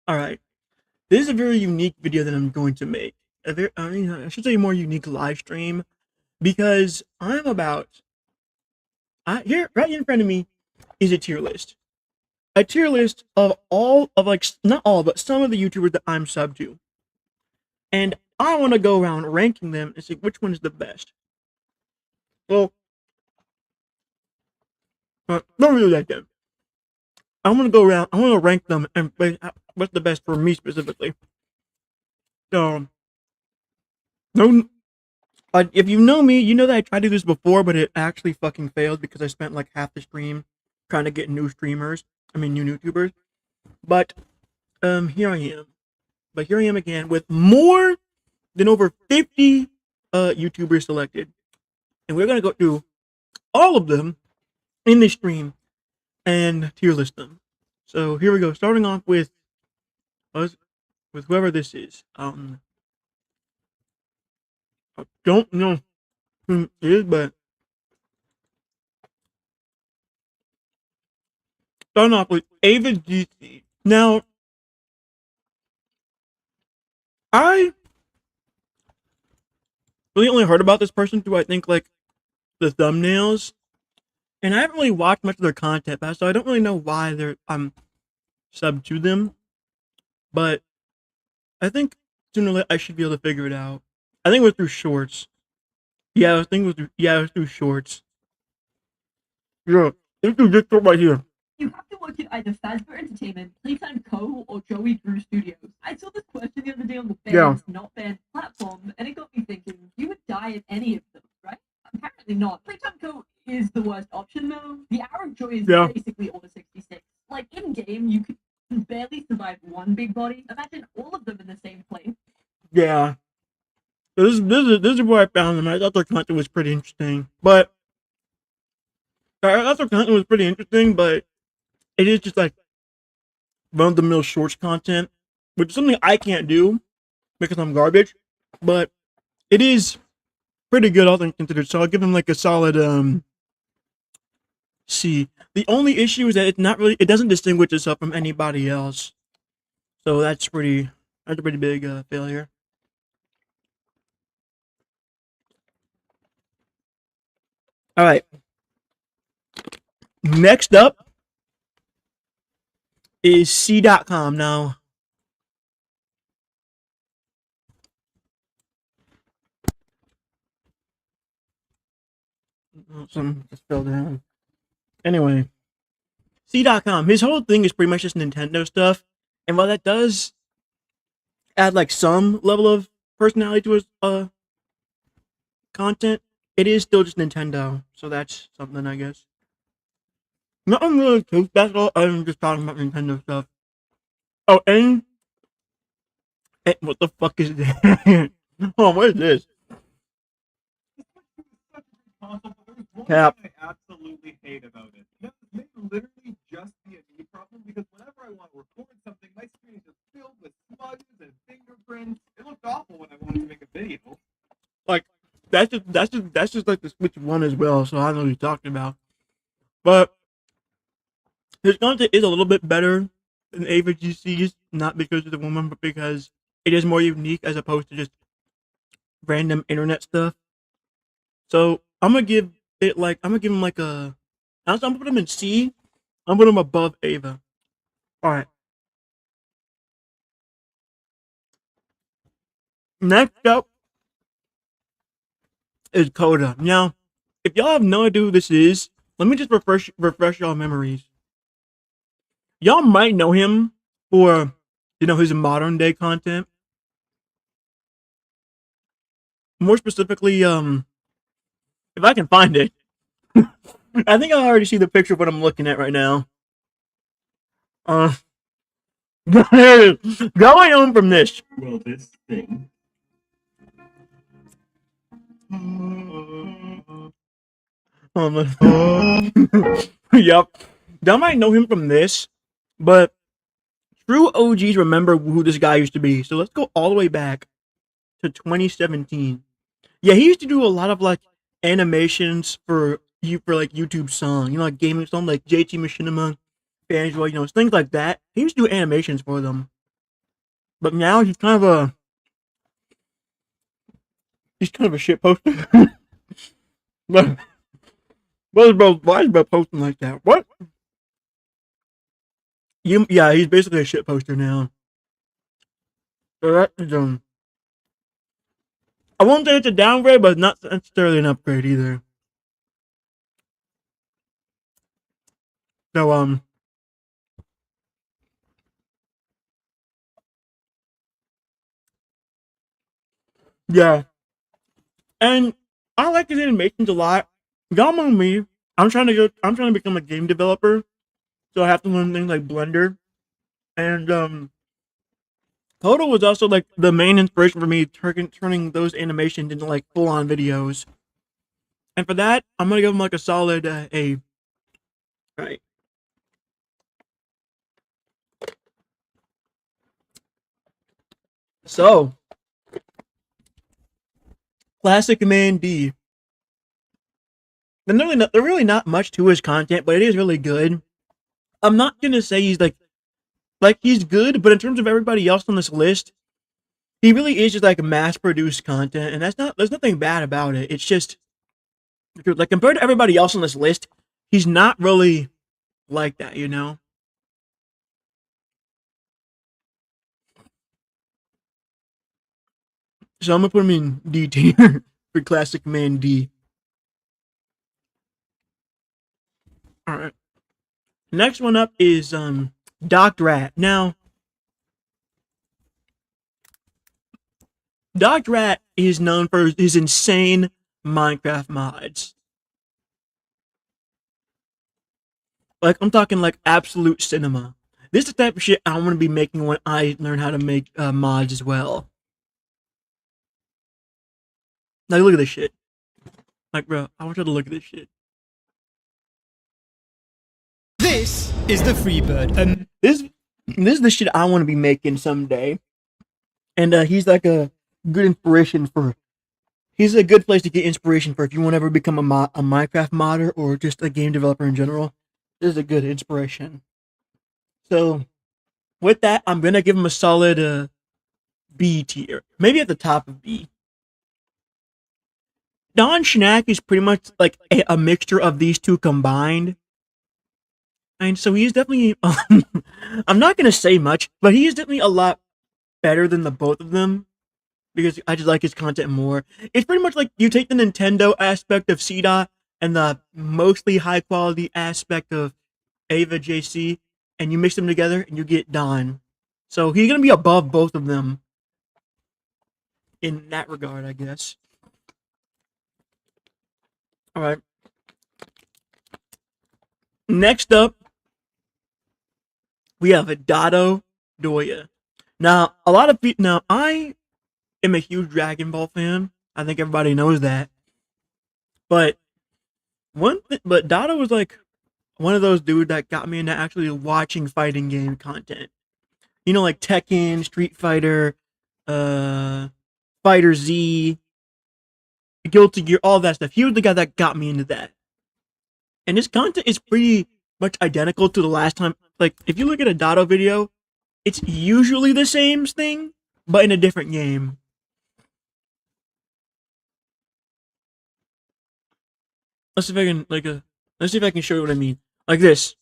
Alright. This is a very unique video that I'm going to make. I should say a more unique live stream because here right in front of me is a tier list. A tier list of all of like not all but some of the YouTubers that I'm sub to. And I want to go around ranking them and see which one is the best. Well, don't do that then. I want to go around. I want to rank them and what's the best for me specifically. So, no, if you know me, you know that I tried to do this before, but it actually fucking failed because I spent like half the stream trying to get new streamers. I mean, new YouTubers. But here I am. But here I am again with more than over 50 YouTubers selected, and we're gonna go through all of them in this stream and tier list them. So here we go. Starting off with whoever this is. I don't know who it is, but starting off with Ava GC. Now, I really only heard about this person through I think like the thumbnails, and I haven't really watched much of their content, so I don't really know why I'm sub to them. But I think sooner or later I should be able to figure it out. I think it was through shorts. Yeah, I think it was through shorts. Yeah, it's through this short right here. You have to work at either Fazbear Entertainment, Playtime Co., or Joey Drew Studios. I saw this question the other day on the banned, not banned platform, and it got me thinking, you would die at any of them, right? Apparently not. Playtime Co. is the worst option, though. The average Joey is basically Order 66. Like, in-game, you could barely survive one big body. Imagine all of them in the same place. Yeah. This is where I found them. I thought their content was pretty interesting, but it is just like run-of-the-mill shorts content, which is something I can't do because I'm garbage, but it is pretty good all things considered, so I'll give him like a solid C. The only issue is that it doesn't distinguish itself from anybody else, so that's a pretty big failure. All right, next up is C.com. Now, some just fell down. Anyway, C.com. His whole thing is pretty much just Nintendo stuff, and while that does add like some level of personality to his content, it is still just Nintendo, so that's something, I guess. Nothing really too special. I'm just talking about Nintendo stuff. Oh, and what the fuck is that? Oh, what is this? Cap. I absolutely hate about it. It may literally just be a me problem because whenever I want to record something, my screen is just filled with smudges and fingerprints. It looked awful when I wanted to make a video. Like that's just like the Switch One as well. So I don't know what you're talking about. But his content is a little bit better than Ava GC's, not because of the woman, but because it is more unique as opposed to just random internet stuff. So I'm gonna give him like I'm gonna put him in C. I'm gonna put him above Ava. All right. Next up is Coda. Now, if y'all have no idea who this is, let me just refresh y'all memories. Y'all might know him for his modern day content. More specifically, if I can find it. I think I already see the picture of what I'm looking at right now. Going on from this. Well, this thing. Yep. Y'all might know him from this, but true OGs remember who this guy used to be. So let's go all the way back to 2017. Yeah, he used to do a lot of like animations for like YouTube song, like gaming song, like JT Machinima, Banjo, things like that. He used to do animations for them. But now he's kind of a shit poster. But why is bro posting like that? What? Yeah, he's basically a shit poster now. So that is I won't say it's a downgrade, but it's not necessarily an upgrade either. So yeah, and I like his animations a lot. Y'all know me. I'm trying to become a game developer, so I have to learn things like Blender. And Toto was also like the main inspiration for me turning those animations into like full on videos. And for that, I'm gonna give him like a solid A. Right. So, Classic Man D. And they're really not much to his content, but it is really good. I'm not gonna say he's like he's good, but in terms of everybody else on this list, he really is just like mass produced content, and there's nothing bad about it. It's just like compared to everybody else on this list, he's not really like that, you know? So I'm gonna put him in D tier for Classic Man D. Alright. Next one up is Doc Rat. Now Doc Rat is known for his insane Minecraft mods. Like I'm talking like absolute cinema. This is the type of shit I want to be making when I learn how to make mods as well. Like look at this shit. Like bro, I want you to look at this shit. This is the Freebird. This is the shit I want to be making someday. And he's like a good inspiration for. He's a good place to get inspiration for if you want to ever become a Minecraft modder or just a game developer in general. This is a good inspiration. So, with that, I'm gonna give him a solid B tier, maybe at the top of B. Don Schnack is pretty much like a mixture of these two combined. And so he's definitely, I'm not going to say much, but he is definitely a lot better than the both of them because I just like his content more. It's pretty much like you take the Nintendo aspect of CDOT and the mostly high quality aspect of Ava JC and you mix them together and you get Don. So he's going to be above both of them in that regard, I guess. All right. Next up, we have a Dado Doya. Now, a lot of people. Now, I am a huge Dragon Ball fan. I think everybody knows that. But but Dado was like one of those dudes that got me into actually watching fighting game content. You know, like Tekken, Street Fighter, Fighter Z, Guilty Gear, all that stuff. He was the guy that got me into that. And his content is pretty much identical to the last time. Like, if you look at a Dado video, it's usually the same thing, but in a different game. Let's see if I can let's see if I can show you what I mean. Like this.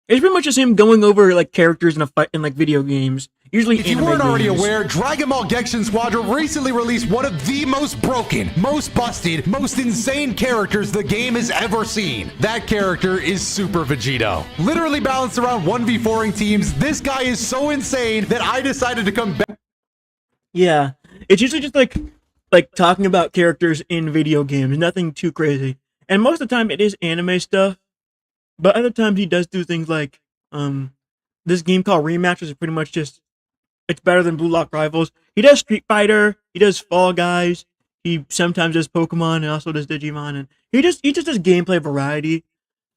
It's pretty much just him going over like characters in a fight in like video games. Usually if you weren't already aware, Dragon Ball Genshin Squadron recently released one of the most broken, most busted, most insane characters the game has ever seen. That character is Super Vegito. Literally balanced around 1v4ing teams, this guy is so insane that I decided to come back. Yeah, it's usually just like talking about characters in video games, nothing too crazy. And most of the time it is anime stuff, but other times he does do things like this game called Rematches is pretty much just it's better than Blue Lock Rivals. He does Street Fighter, he does Fall Guys, he sometimes does Pokemon and also does Digimon, and he just does gameplay variety.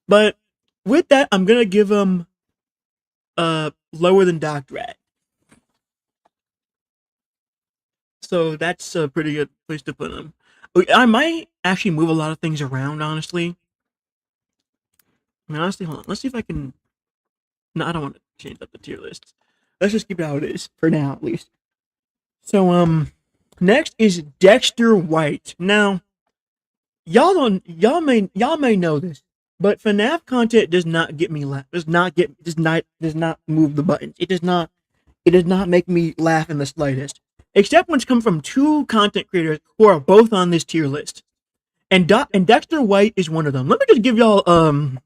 But with that, I'm gonna give him lower than Doc Rat. So that's a pretty good place to put him. I might actually move a lot of things around, honestly. I mean, honestly, hold on. Let's see if I can. No, I don't want to change up the tier list. let's just keep it how it is for now, at least. So next is Dexter White. Now, y'all may know this, but FNAF content does not get me laugh. Does not move the buttons. It does not make me laugh in the slightest. Except when it's come from two content creators who are both on this tier list. And Dexter White is one of them. Let me just give y'all a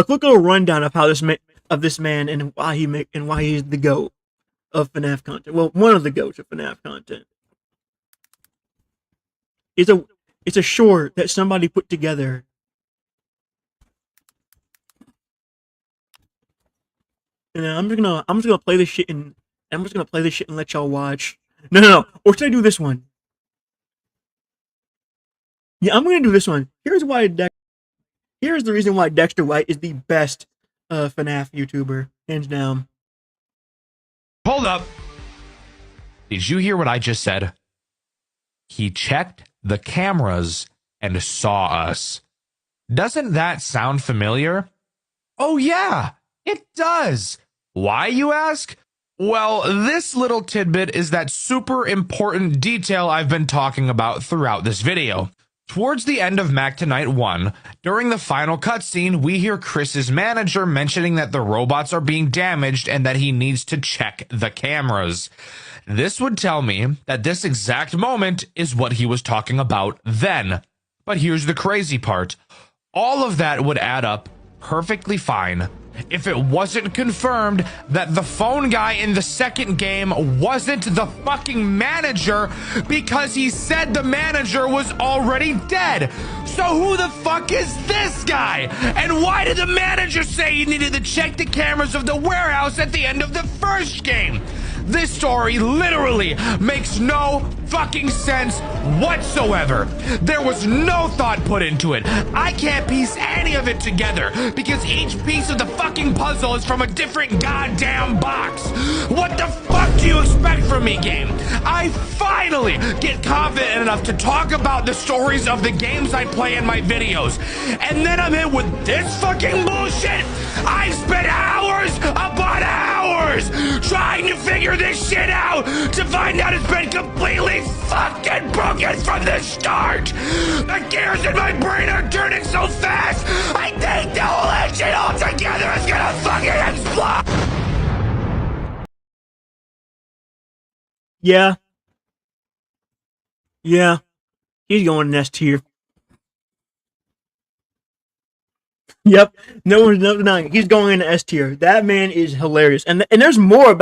quick little rundown of how this man and why he's the GOAT of FNAF content. Well, one of the GOATs of FNAF content. It's a short that somebody put together. And I'm just gonna play this shit and let y'all watch. No. Or should I do this one? Yeah, I'm gonna do this one. Here's the reason why Dexter White is the best FNAF YouTuber, hands down. Hold up. Did you hear what I just said? He checked the cameras and saw us. Doesn't that sound familiar? Oh yeah, it does. Why, you ask? Well, this little tidbit is that super important detail I've been talking about throughout this video. Towards the end of Mac Tonight 1, during the final cutscene, we hear Chris's manager mentioning that the robots are being damaged and that he needs to check the cameras. This would tell me that this exact moment is what he was talking about then. But here's the crazy part. All of that would add up perfectly fine if it wasn't confirmed that the phone guy in the second game wasn't the fucking manager, because he said the manager was already dead. So who the fuck is this guy? And why did the manager say he needed to check the cameras of the warehouse at the end of the first game? This story literally makes no fucking sense whatsoever. There was no thought put into it. I can't piece any of it together because each piece of the fucking puzzle is from a different goddamn box. What the fuck do you expect from me, game? I finally get confident enough to talk about the stories of the games I play in my videos, and then I'm hit with this fucking bullshit. I've spent hours upon hours trying to figure this shit out to find out it's been completely fucking broken from the start. The gears in my brain are turning so fast, I think the whole engine altogether is gonna fucking explode. Yeah, he's going in S tier. Yep, no one's denying. He's going into S tier. That man is hilarious, and there's more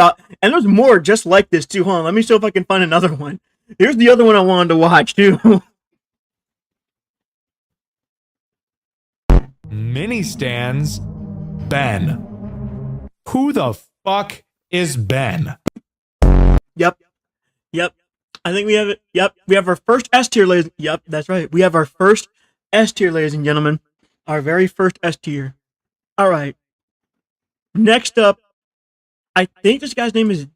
just like this too. Hold on, let me see if I can find another one. Here's the other one I wanted to watch too. Mini stands Ben. Who the fuck is Ben? Yep. I think we have it. Yep, we have our first S tier, ladies. Yep, that's right. We have our first S tier, ladies and gentlemen. Our very first S tier. All right. Next up, I think this guy's name is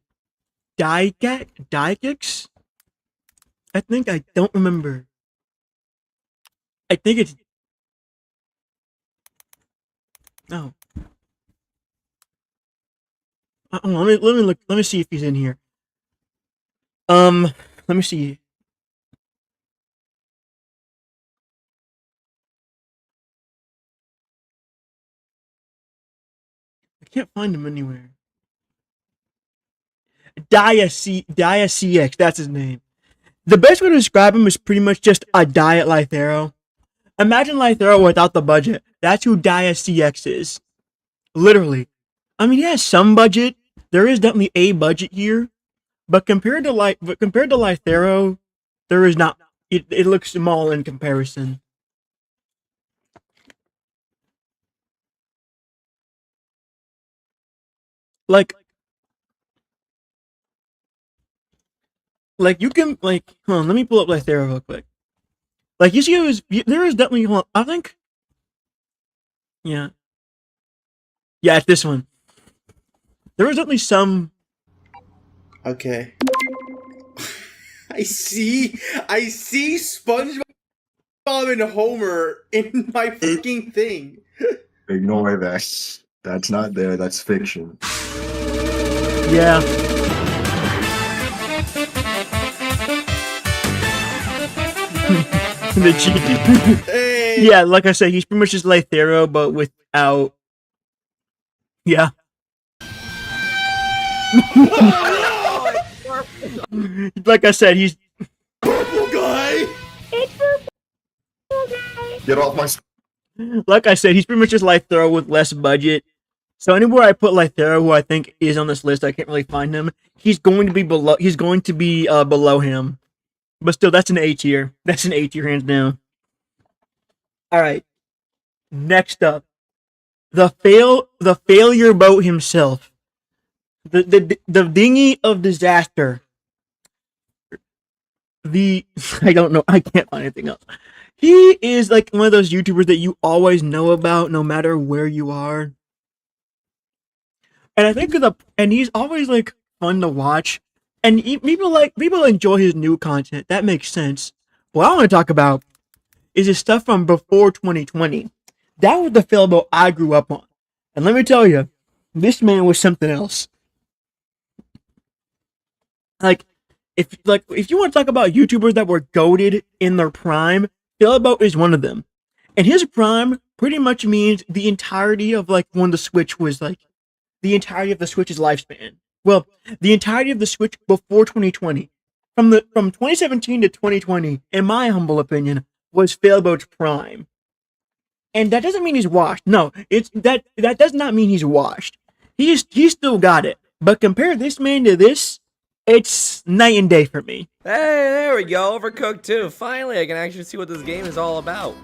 Dykix. I don't remember. I think it's no. Let me look. Let me see if he's in here. Let me see. I can't find him anywhere. Dia CX, that's his name. The best way to describe him is pretty much just a diet Lythero. Imagine Lythero without the budget. That's who Dia CX is. Literally. I mean, he has some budget. There is definitely a budget here. But compared to Lythero, there is not. It looks small in comparison. Like you can hold on, let me pull up Lythero real quick. Like you see, there is definitely I think. Yeah, it's this one. There is definitely some. Okay. I see SpongeBob and Homer in my fucking thing. Ignore that. That's not there. That's fiction. Yeah. The cheat. Hey. Yeah, like I said, he's pretty much just Lythero, but without. Yeah. Like I said, he's. Purple guy. Get off my. Like I said, he's pretty much just Lythero with less budget. So anywhere I put Lythero, who I think is on this list, I can't really find him. He's going to be below. He's going to be below him. But still, that's an A tier. That's an A tier, hands down. All right. Next up, the failure boat himself, the dinghy of disaster. I don't know. I can't find anything else. He is like one of those YouTubers that you always know about, no matter where you are. And I think and he's always like fun to watch. And people enjoy his new content. That makes sense. What I want to talk about is his stuff from before 2020. That was the Failboat I grew up on. And let me tell you, this man was something else. Like, if you want to talk about YouTubers that were goated in their prime, Failboat is one of them. And his prime pretty much means the entirety of like when the Switch was like the entirety of the Switch's lifespan. Well, the entirety of the Switch before 2020. From 2017 to 2020, in my humble opinion, was Failboat's prime. And that doesn't mean he's washed. No, that does not mean he's washed. He's still got it. But compare this man to this, it's night and day for me. Hey, there we go. Overcooked 2. Finally, I can actually see what this game is all about.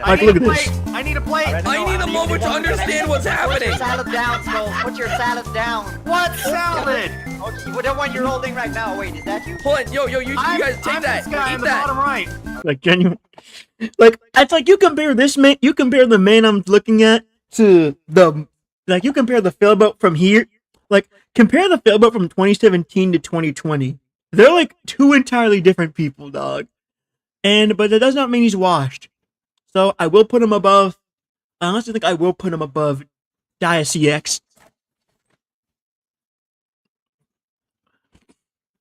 Like, look at this. I need a plate. I need a moment to understand what's happening. Put your salad down, Skull. Put your salad down. What salad? Okay, the one you're holding right now. Wait, is that you? Hold on, you guys take that. This guy Eat in the that. bottom right. Like genuine. Like it's like you compare this man. You compare the man I'm looking at to you compare the Failboat from here. Like compare the Failboat from 2017 to 2020. They're like two entirely different people, dog. But that does not mean he's washed. So I will put him above. I honestly think I will put him above DiaCX.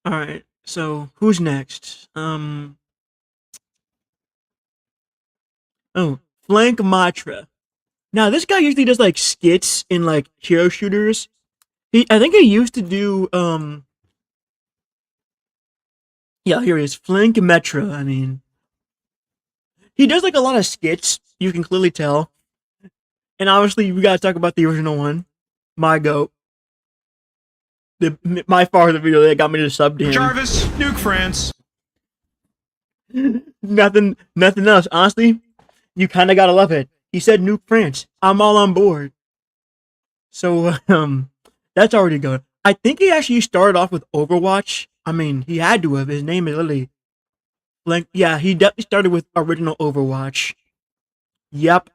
All right. So who's next? Oh, Flank Matra. Now this guy usually does like skits in like hero shooters. I think he used to do yeah, here he is. Flank Metra. I mean, he does like a lot of skits, you can clearly tell. And obviously we gotta talk about the original one. My goat. My far the video that got me to sub to him. Jarvis, nuke France. Nothing else. Honestly, you kinda gotta love it. He said nuke France. I'm all on board. So that's already good. I think he actually started off with Overwatch. I mean, he had to have. His name is literally yeah, he definitely started with original Overwatch. Yep.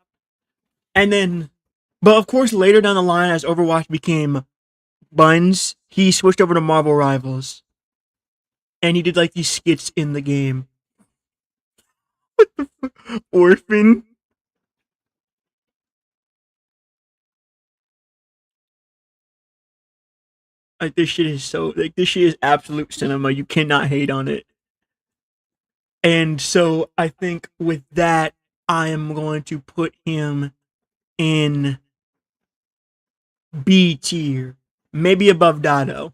And then, but of course, later down the line, as Overwatch became Buns, he switched over to Marvel Rivals. And he did like these skits in the game. What the fuck? Orphan? Like, this shit is this shit is absolute cinema. You cannot hate on it. And so I think with that, I am going to put him in B tier, maybe above Dado.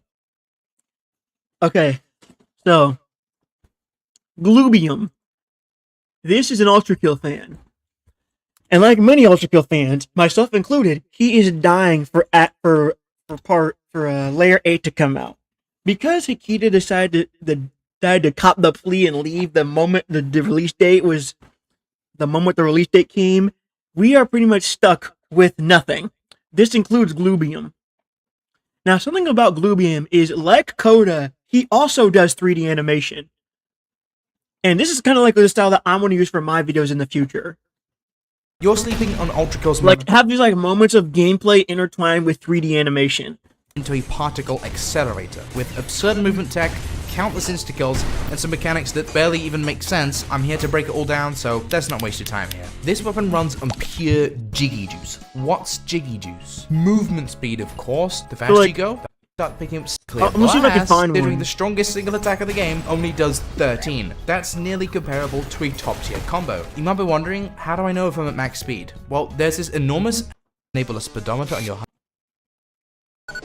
Okay, so Gloobium. This is an Ultra Kill fan. And like many Ultra Kill fans, myself included, he is dying for Layer 8 to come out. Because Hikita decided to cop the plea and leave the moment the release date was the moment the release date came, we are pretty much stuck with nothing. This includes Gloobium. Now, something about Gloobium is, like Coda, he also does 3D animation. And this is kind of like the style that I'm going to use for my videos in the future. You're sleeping on Ultra Kill's like have these like moments of gameplay intertwined with 3D animation. Into a particle accelerator with absurd movement tech, countless insta-kills, and some mechanics that barely even make sense, I'm here to break it all down, so let's not waste your time here. This weapon runs on pure Jiggy Juice. What's Jiggy Juice? Movement speed, of course. The faster you go, start picking up clear I'm gonna see if I can find considering one. the strongest single attack of the game only does 13. That's nearly comparable to a top tier combo. You might be wondering, how do I know if I'm at max speed? Well, there's this enormous enable speedometer on your HUD.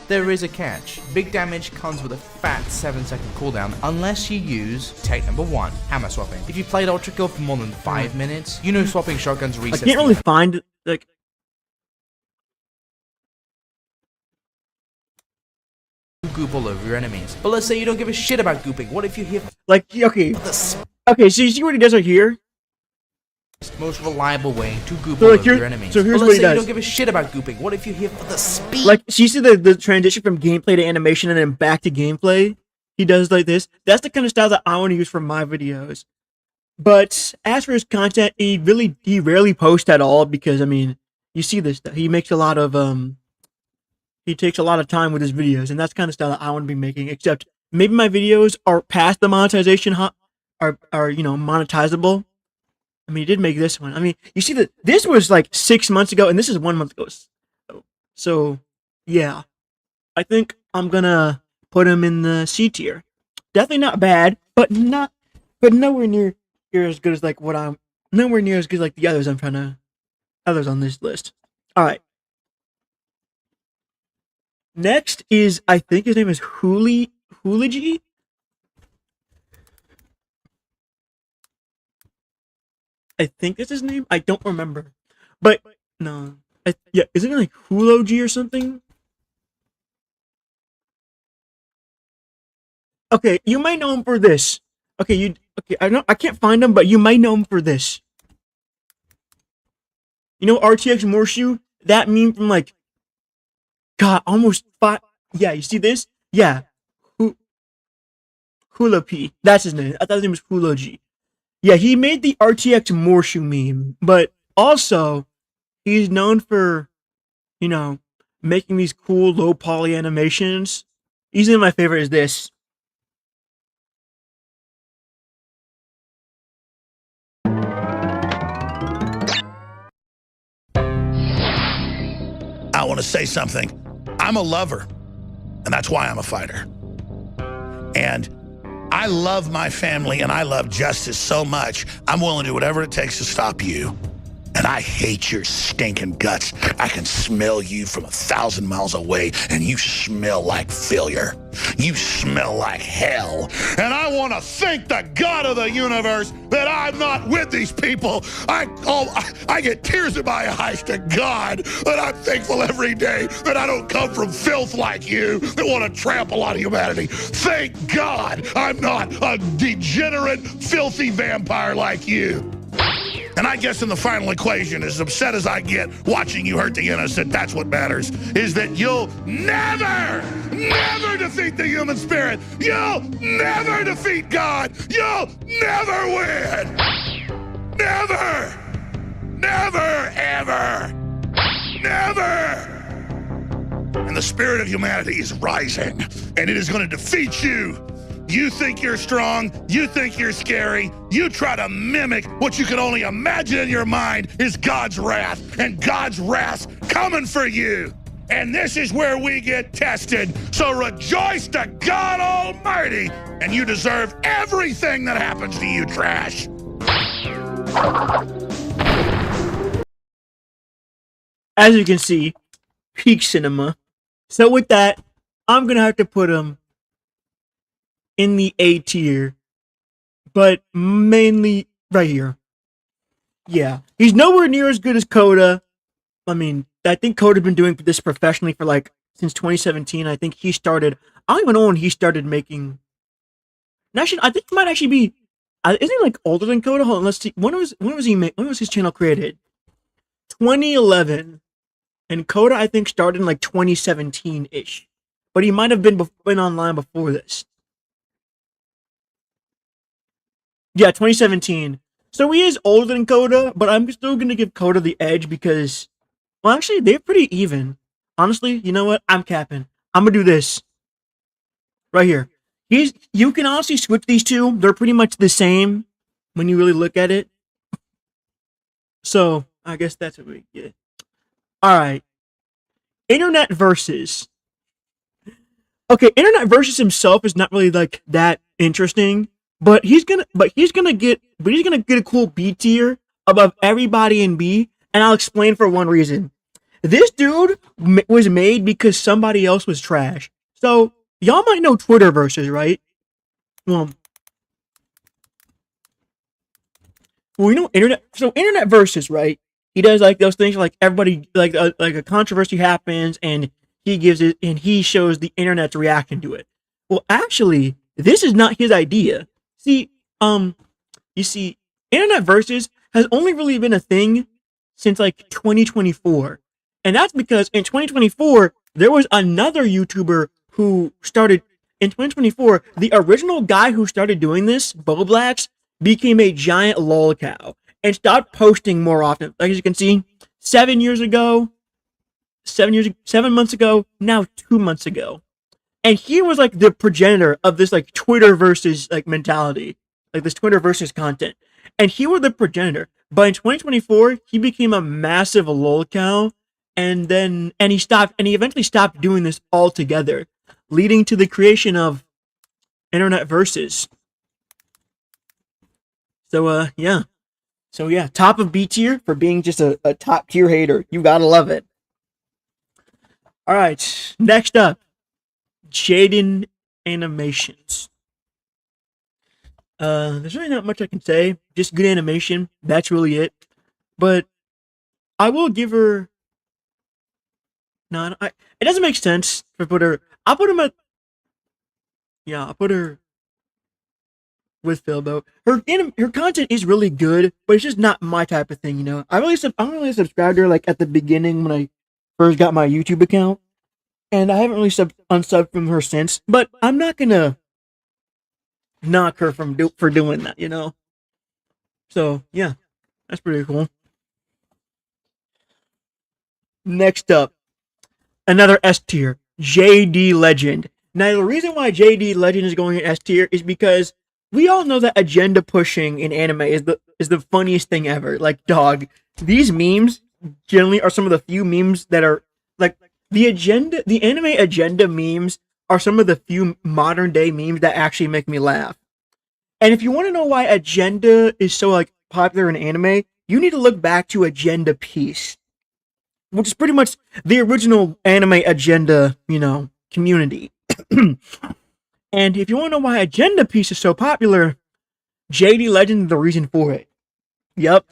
There is a catch. Big damage comes with a fat 7-second cooldown unless you use tech number 1, hammer swapping. If you played Ultra Kill for more than 5 minutes, you know swapping shotguns resets. I can't really find like. Goop all over your enemies. But let's say you don't give a shit about gooping. What if you hit Like, okay. the Okay, so you see what he does right here? most reliable way to goop So, all like, over here- your enemies? so here's but what let's he say you does. don't give a shit about gooping. What if you hit the speed? Like, so you see the transition from gameplay to animation and then back to gameplay? He does like this. That's the kind of style that I want to use for my videos. But as for his content, he rarely posts at all because, I mean, you see this stuff. He makes a lot of, he takes a lot of time with his videos, and that's the kind of style that I want to be making, except maybe my videos are past the monetization, are you know, monetizable. I mean, he did make this one. I mean, you see that this was like 6 months ago, and this is 1 month ago. So, yeah. I think I'm gonna put him in the C tier. Definitely not bad, but nowhere near as good as like nowhere near as good as like the others others on this list. Alright. Next is, I think his name is Hooligi? I think that's his name. I don't remember. But, no. Yeah, isn't it like Hulogi or something? Okay, you might know him for this. Okay, I can't find him, but you might know him for this. You know RTX Morshu? That meme from like, God, almost 5. Yeah, you see this? Yeah. Hula P. That's his name. I thought his name was Hulogi. Yeah, he made the RTX Morshu meme, but also he's known for, you know, making these cool low poly animations. Easily my favorite is this. I want to say something. I'm a lover, and that's why I'm a fighter. And I love my family, and I love justice so much, I'm willing to do whatever it takes to stop you. And I hate your stinking guts. I can smell you from 1,000 miles away, and you smell like failure. You smell like hell. And I want to thank the God of the universe that I'm not with these people. I get tears in my eyes to God that I'm thankful every day that I don't come from filth like you that want to trample on humanity. Thank God I'm not a degenerate, filthy vampire like you. And I guess in the final equation, as upset as I get watching you hurt the innocent, that's what matters, is that you'll never defeat the human spirit. You'll never defeat God. You'll never win. Never. Never, ever. Never. And the spirit of humanity is rising, and it is going to defeat you. You think you're strong, you think you're scary, you try to mimic what you can only imagine in your mind is God's wrath, and God's wrath's coming for you. And this is where we get tested. So rejoice to God Almighty, and you deserve everything that happens to you, trash. As you can see, peak cinema. So with that, I'm gonna have to put him in the A tier, but mainly right here. Yeah, he's nowhere near as good as Coda. I mean, I think Coda's been doing this professionally for like since 2017. I think he started. I don't even know when he started making. Actually, I think he might actually be. Isn't he like older than Coda? Hold on, let's see. When was his channel created? 2011, and Coda I think started in like 2017 ish, but he might have been online before this. Yeah, 2017. So he is older than Coda, but I'm still going to give Coda the edge because, well, actually, they're pretty even. Honestly, you know what? I'm capping. I'm going to do this. Right here. You can honestly switch these two. They're pretty much the same when you really look at it. So I guess that's what we get. All right. Internet versus. Okay, Internet versus himself is not really like that interesting, but he's gonna get a cool B tier above everybody in B, and I'll explain for one reason. This dude was made because somebody else was trash. So y'all might know Twitter versus, right? Well, we know internet. So Internet versus, right? He does like those things like everybody like a controversy happens and he gives it and he shows the internet's reaction to it. Well, actually, this is not his idea. See, you see, Internet versus has only really been a thing since like 2024, and that's because in 2024 there was another YouTuber who started. In 2024, the original guy who started doing this, Boblax, became a giant lolcow and stopped posting more often. Like as you can see, 7 years ago, 7 months ago, now 2 months ago. And he was like the progenitor of this like Twitter versus like mentality, like this Twitter versus content. And he was the progenitor. But in 2024, he became a massive lolcow, and he eventually stopped doing this altogether, leading to the creation of Internet versus. So yeah. So yeah, top of B tier for being just a top tier hater. You gotta love it. Alright, next up. Jaden Animations. There's really not much I can say. Just good animation. That's really it. But I will give her. No, it doesn't make sense to put her. I'll put him at. Yeah, I'll put her with Philbo. Her content is really good, but it's just not my type of thing. You know, I really subscribed to her like at the beginning when I first got my YouTube account, and I haven't really unsubbed from her since. But I'm not gonna knock her for doing that, you know. So yeah, that's pretty cool. Next up, another S tier, JD Legend. Now the reason why JD Legend is going in S tier is because we all know that agenda pushing in anime is the funniest thing ever. Like, dog, these memes generally are some of the few memes that are like the anime agenda memes are some of the few modern day memes that actually make me laugh. And if you want to know why agenda is so like popular in anime, you need to look back to Agenda Peace, which is pretty much the original anime agenda, you know, community. And if you want to know why Agenda Peace is so popular, JD Legend is the reason for it. Yep.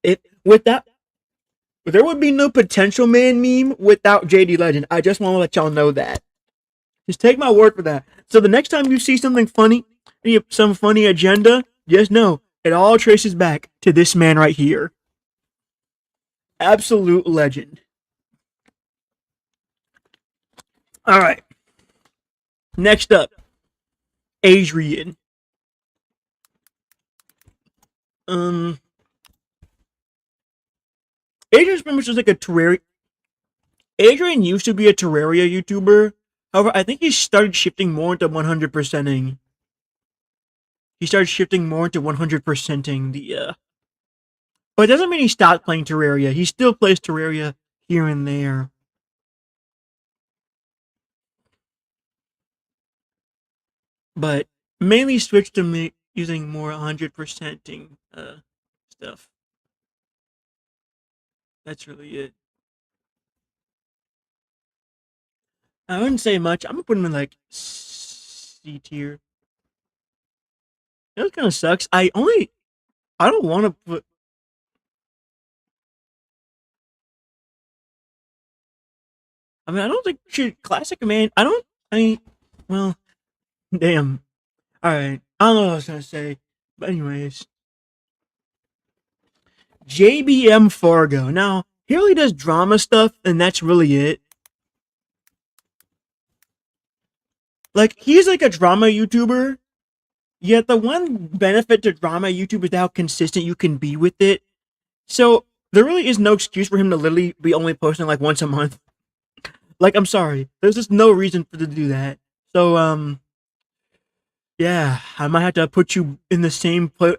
There would be no Potential Man meme without JD Legend. I just want to let y'all know that. Just take my word for that. So the next time you see something funny, some funny agenda, just know it all traces back to this man right here. Absolute legend. All right. Next up, Adrian. Adrian's pretty much just like a Terraria. Adrian used to be a Terraria YouTuber. However, I think he started shifting more into 100%ing. He started shifting more into 100%ing the. But it doesn't mean he stopped playing Terraria. He still plays Terraria here and there. But mainly switched to me using more 100%ing stuff. That's really it. I wouldn't say much. I'm gonna put him in like C tier. That kind of sucks. I don't want to put. I mean, I don't think classic man. Well, damn. All right. I don't know what I was gonna say, but anyways, JBM Fargo. Now he really does drama stuff, and that's really it. Like, he's like a drama YouTuber. Yet the one benefit to drama YouTube is how consistent you can be with it. So there really is no excuse for him to literally be only posting like once a month. Like, I'm sorry. There's just no reason for to do that. So, Yeah, I might have to put you in the same boat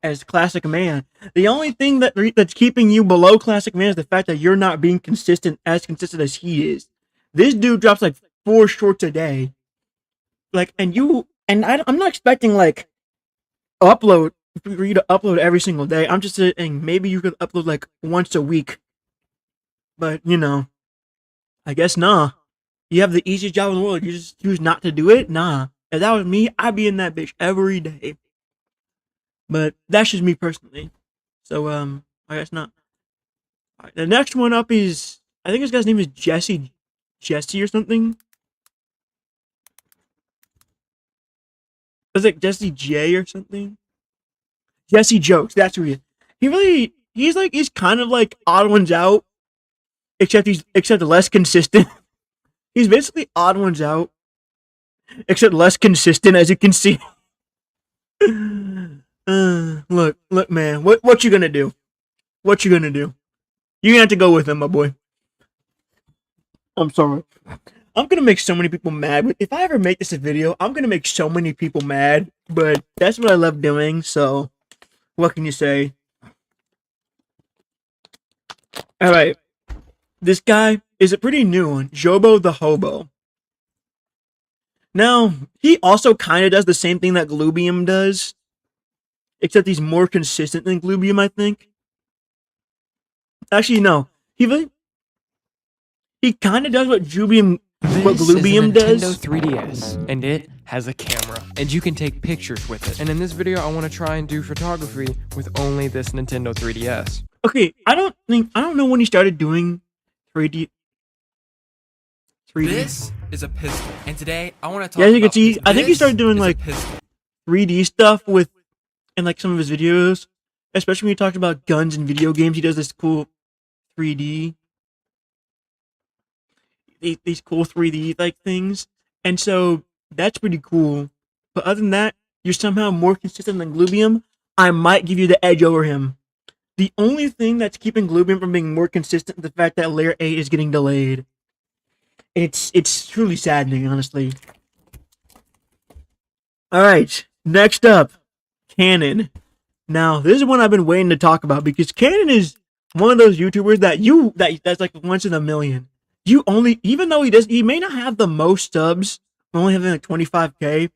as Classic Man. The only thing that's keeping you below Classic Man is the fact that you're not being consistent as he is. This dude drops like 4 shorts a day. Like, I'm not expecting like upload for you to upload every single day. I'm just saying maybe you could upload like once a week. But I guess nah. You have the easiest job in the world. You just choose not to do it? Nah. If that was me, I'd be in that bitch every day. But that's just me personally. So I guess not. All right, the next one up is, I think this guy's name is Jesse or something. Was it Jesse J or something? Jesse Jokes. That's who he is. He's kind of like odd ones out, except less consistent. He's basically odd ones out, except less consistent, as you can see. Look, man. What you gonna do? What you gonna do? You're gonna have to go with him, my boy. I'm sorry. I'm gonna make so many people mad. If I ever make this a video, I'm gonna make so many people mad. But that's what I love doing. So, what can you say? All right. This guy is a pretty new one, Jobo the Hobo. Now, he also kind of does the same thing that Glubium does, except he's more consistent than Glubium, I think. Actually, no. He kind of does what Glubium does. Nintendo 3DS, and it has a camera, and you can take pictures with it. And in this video, I want to try and do photography with only this Nintendo 3DS. Okay, I don't know when he started doing 3D. This is a pistol, and today I want to talk. Yeah, as you can see, I think he started doing like 3D stuff in like some of his videos, especially when he talked about guns and video games. He does this cool 3D, these cool 3D like things, and so that's pretty cool. But other than that, you're somehow more consistent than Glubium. I might give you the edge over him. The only thing that's keeping Glubium from being more consistent is the fact that Layer 8 is getting delayed. It's truly saddening, honestly. Alright, next up, Canon. Now, this is one I've been waiting to talk about because Canon is one of those YouTubers that's like once in a million. Even though he may not have the most subs, only having like 25k,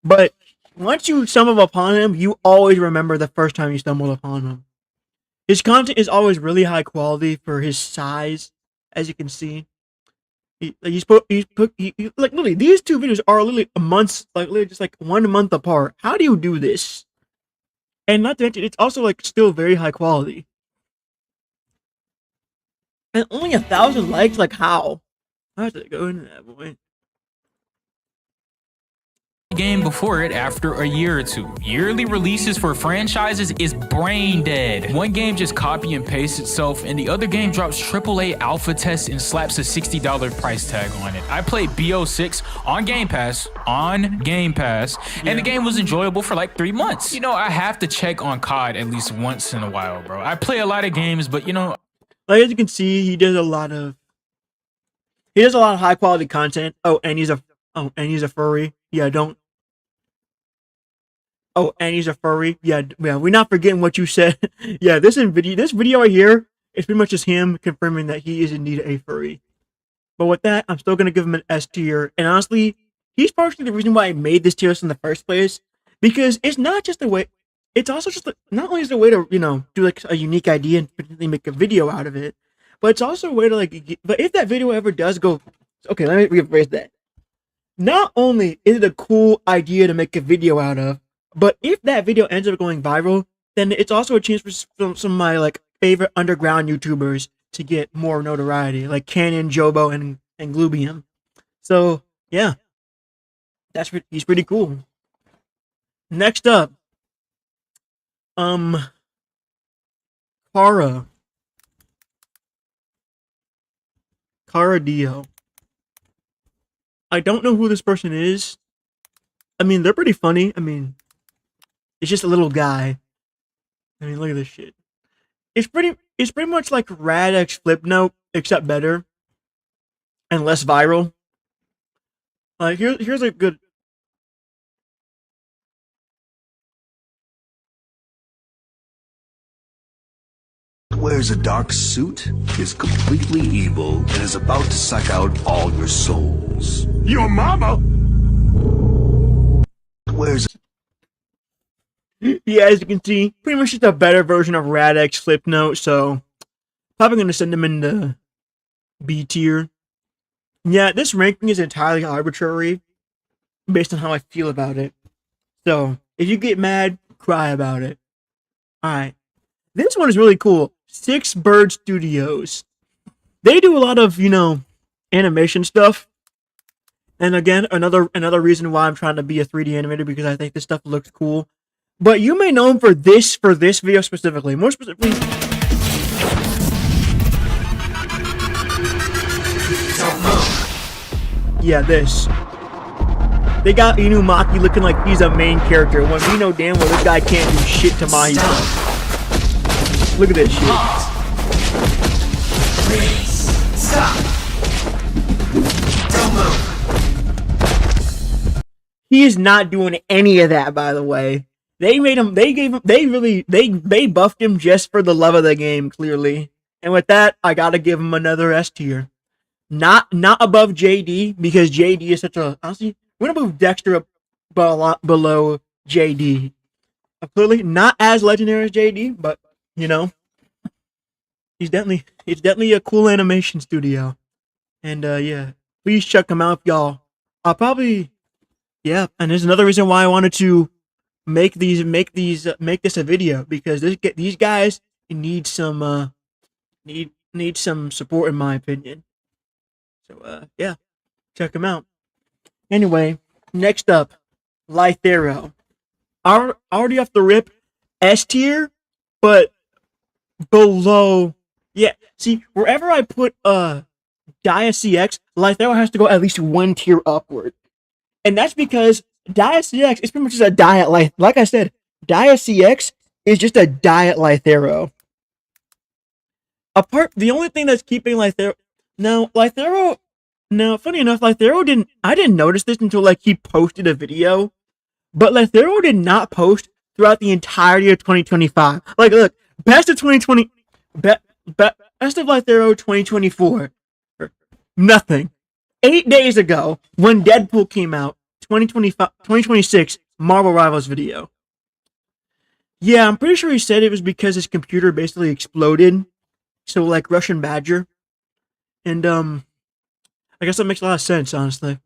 but once you stumble upon him, you always remember the first time you stumbled upon him. His content is always really high quality for his size, as you can see. Literally, these two videos are literally just like 1 month apart. How do you do this? And not to mention, it's also like still very high quality. And only 1,000 likes, like how? I have to go into that, boy. Game before it after a year or two. Yearly releases for franchises is brain dead. One game just copy and paste itself, and the other game drops AAA alpha test and slaps a $60 price tag on it. I played BO6 on Game Pass, and the game was enjoyable for like 3 months. You know, I have to check on COD at least once in a while, bro. I play a lot of games, but like as you can see, he does a lot of high quality content. And he's a furry. Yeah, don't. Oh, and he's a furry. Yeah, we're not forgetting what you said. Yeah, this video right here is pretty much just him confirming that he is indeed a furry. But with that, I'm still gonna give him an S tier. And honestly, he's partially the reason why I made this tier list in the first place. Because it's not just a way. It's also just not only is it a way to do like a unique idea and potentially make a video out of it, but it's also a way to like. But if that video ever does go, okay, let me rephrase that. Not only is it a cool idea to make a video out of, but if that video ends up going viral, then it's also a chance for some of my like favorite underground YouTubers to get more notoriety, like Canon, Jobo, and Glubium. So yeah, he's pretty cool. Next up, Cara Dio. I don't know who this person is. I mean, they're pretty funny. I mean, it's just a little guy. I mean, look at this shit. It's pretty much like RadX Flipnote, except better and less viral. Here's a good. wears a dark suit is completely evil and is about to suck out all your souls. Your mama wears. Yeah, as you can see, pretty much just a better version of Radx Slipnote, so probably going to send him into B tier. Yeah, this ranking is entirely arbitrary based on how I feel about it. So, if you get mad, cry about it. Alright. This one is really cool. Six Bird Studios. They do a lot of, animation stuff. And again, another reason why I'm trying to be a 3D animator, because I think this stuff looks cool. But you may know him for this video specifically. More specifically, yeah, this. They got Inumaki looking like he's a main character when we know damn well this guy can't do shit to Mahito. Look at this shit. Stop. Don't move. He is not doing any of that, by the way. They buffed him just for the love of the game, clearly. And with that, I gotta give him another S tier. Not above JD, because JD is such a, honestly, we're gonna move Dexter up a lot below JD. Clearly not as legendary as JD, but it's definitely a cool animation studio. And yeah, please check them out, y'all. I'll probably, yeah, and there's another reason why I wanted to make this a video, because these guys need some need some support, in my opinion. So yeah, check them out. Anyway, next up, Lythero. Already off the rip, S tier, but below. Yeah, see, wherever I put Dia CX, Lythero has to go at least one tier upward. And that's because Dia CX is pretty much just a diet life. Like I said, Dia CX is just a diet Lythero. The only thing that's keeping Lythero. Now, funny enough, I didn't notice this until like he posted a video. But Lythero did not post throughout the entirety of 2025. Like, look, best of 2020, best of Lythero 2024. Nothing. 8 days ago, when Deadpool came out, 2026 Marvel Rivals video. Yeah, I'm pretty sure he said it was because his computer basically exploded. So, like Russian Badger. And, I guess that makes a lot of sense, honestly.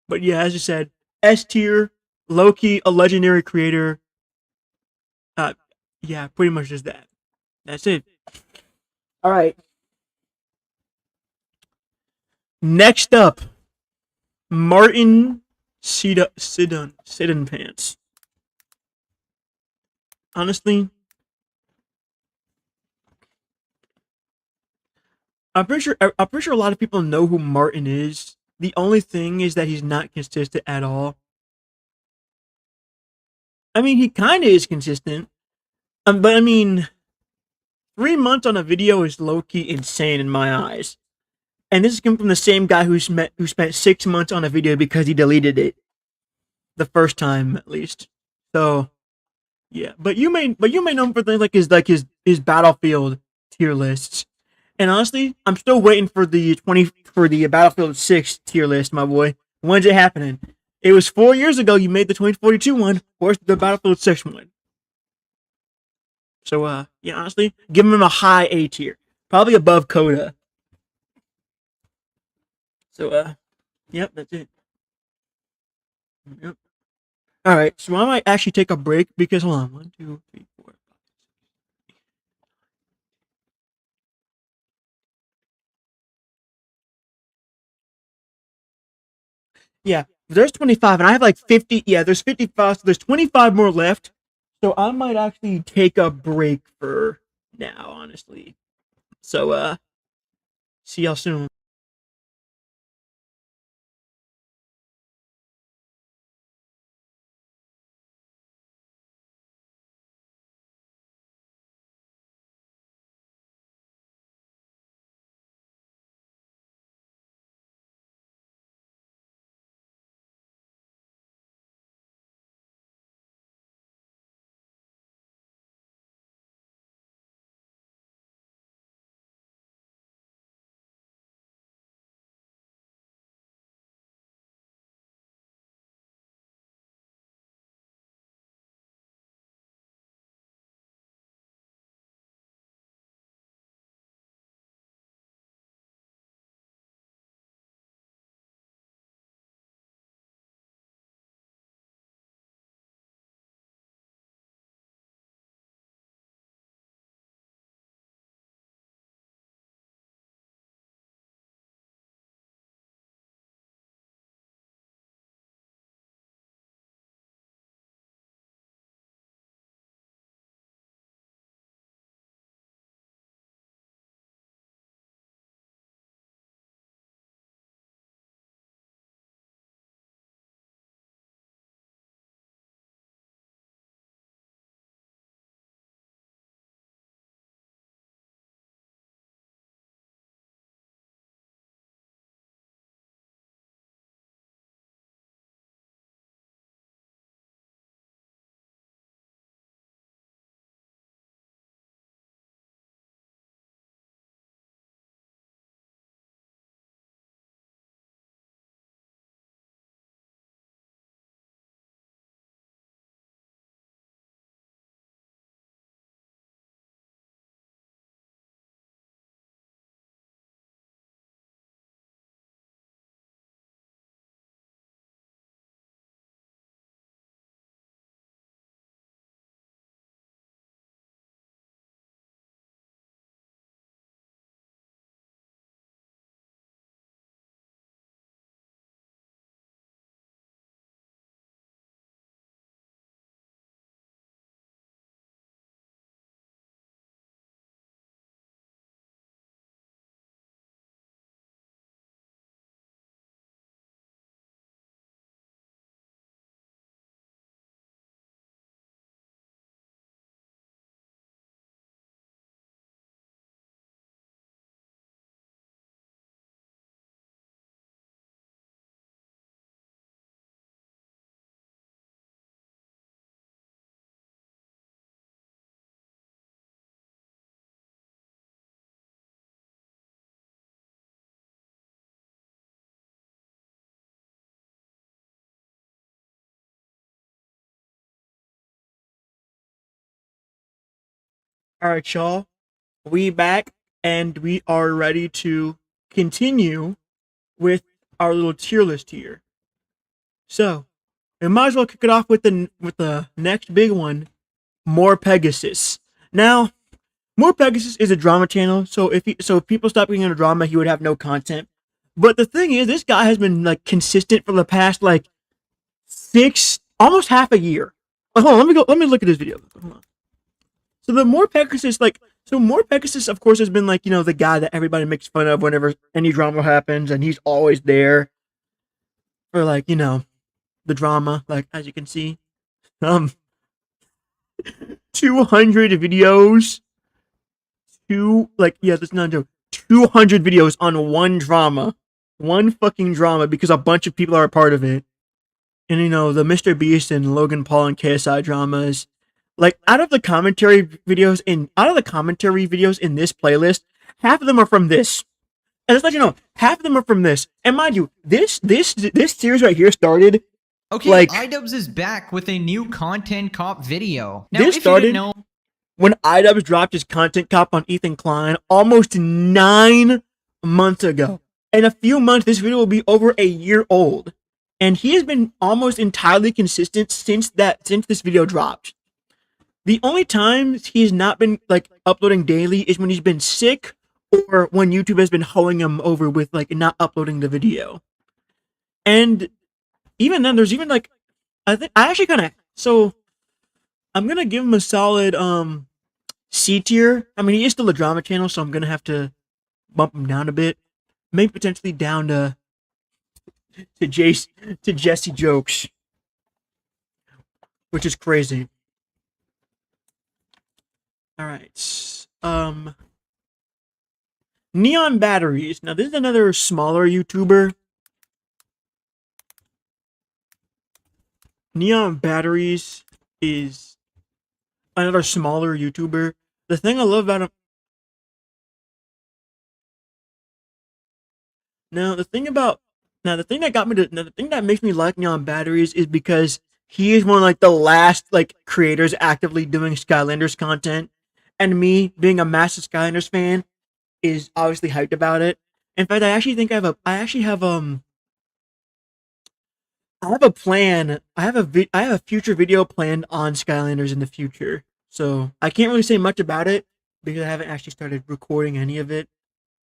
But yeah, as you said, S tier, low-key, a legendary creator. Yeah, pretty much just that. That's it. Alright. Next up, Martin Sidon Pants. Honestly, I'm pretty sure a lot of people know who Martin is. The only thing is that he's not consistent at all. I mean, he kind of is consistent. But I mean, 3 months on a video is low-key insane in my eyes. And this is coming from the same guy who spent 6 months on a video because he deleted it. The first time, at least. So, yeah. But you may know him for things like his Battlefield tier lists. And honestly, I'm still waiting for the Battlefield 6 tier list, my boy. When's it happening? It was 4 years ago you made the 2042 one. Where's the Battlefield 6 one? So, yeah, honestly, give him a high A tier. Probably above Coda. So, yep, that's it. Yep. Alright, so I might actually take a break because, hold on, 1, 2, 3, 4, 5, 6. Yeah, there's 25, and I have like 50. Yeah, there's 55, so there's 25 more left. So I might actually take a break for now, honestly. So, see y'all soon. All right, y'all. We back and we are ready to continue with our little tier list here. So, we might as well kick it off with the next big one, More Pegasus. Now, More Pegasus is a drama channel, so if people stop being in a drama, he would have no content. But the thing is, this guy has been like consistent for the past like almost half a year. Hold on, let me look at his video. Hold on. So More Pegasus, of course, has been like, the guy that everybody makes fun of whenever any drama happens, and he's always there for like, the drama, like as you can see. 200 videos. That's not a joke. 200 videos on one drama. One fucking drama because a bunch of people are a part of it. And the Mr. Beast and Logan Paul and KSI dramas. Like out of the commentary videos in this playlist, half of them are from this. And let's let you know, half of them are from this. And mind you, this series right here started. Okay, like, iDubbbz is back with a new content cop video. Now, this if started you didn't know, when iDubbbz dropped his content cop on Ethan Klein almost 9 months ago. In a few months, this video will be over a year old. And he has been almost entirely consistent since this video dropped. The only times he's not been like uploading daily is when he's been sick or when YouTube has been hoeing him over with like not uploading the video. And even then, there's even like I'm gonna give him a solid C tier. I mean, he is still a drama channel, so I'm gonna have to bump him down a bit, maybe potentially down to Jesse jokes, which is crazy. All right. Neon Batteries. Now, this is another smaller YouTuber. Neon Batteries is another smaller YouTuber. The thing I love about him. The thing that makes me like Neon Batteries is because he is one of like the last like creators actively doing Skylanders content. And me, being a massive Skylanders fan, is obviously hyped about it. In fact, I actually think I have a plan. I have a future video planned on Skylanders in the future. So I can't really say much about it because I haven't actually started recording any of it.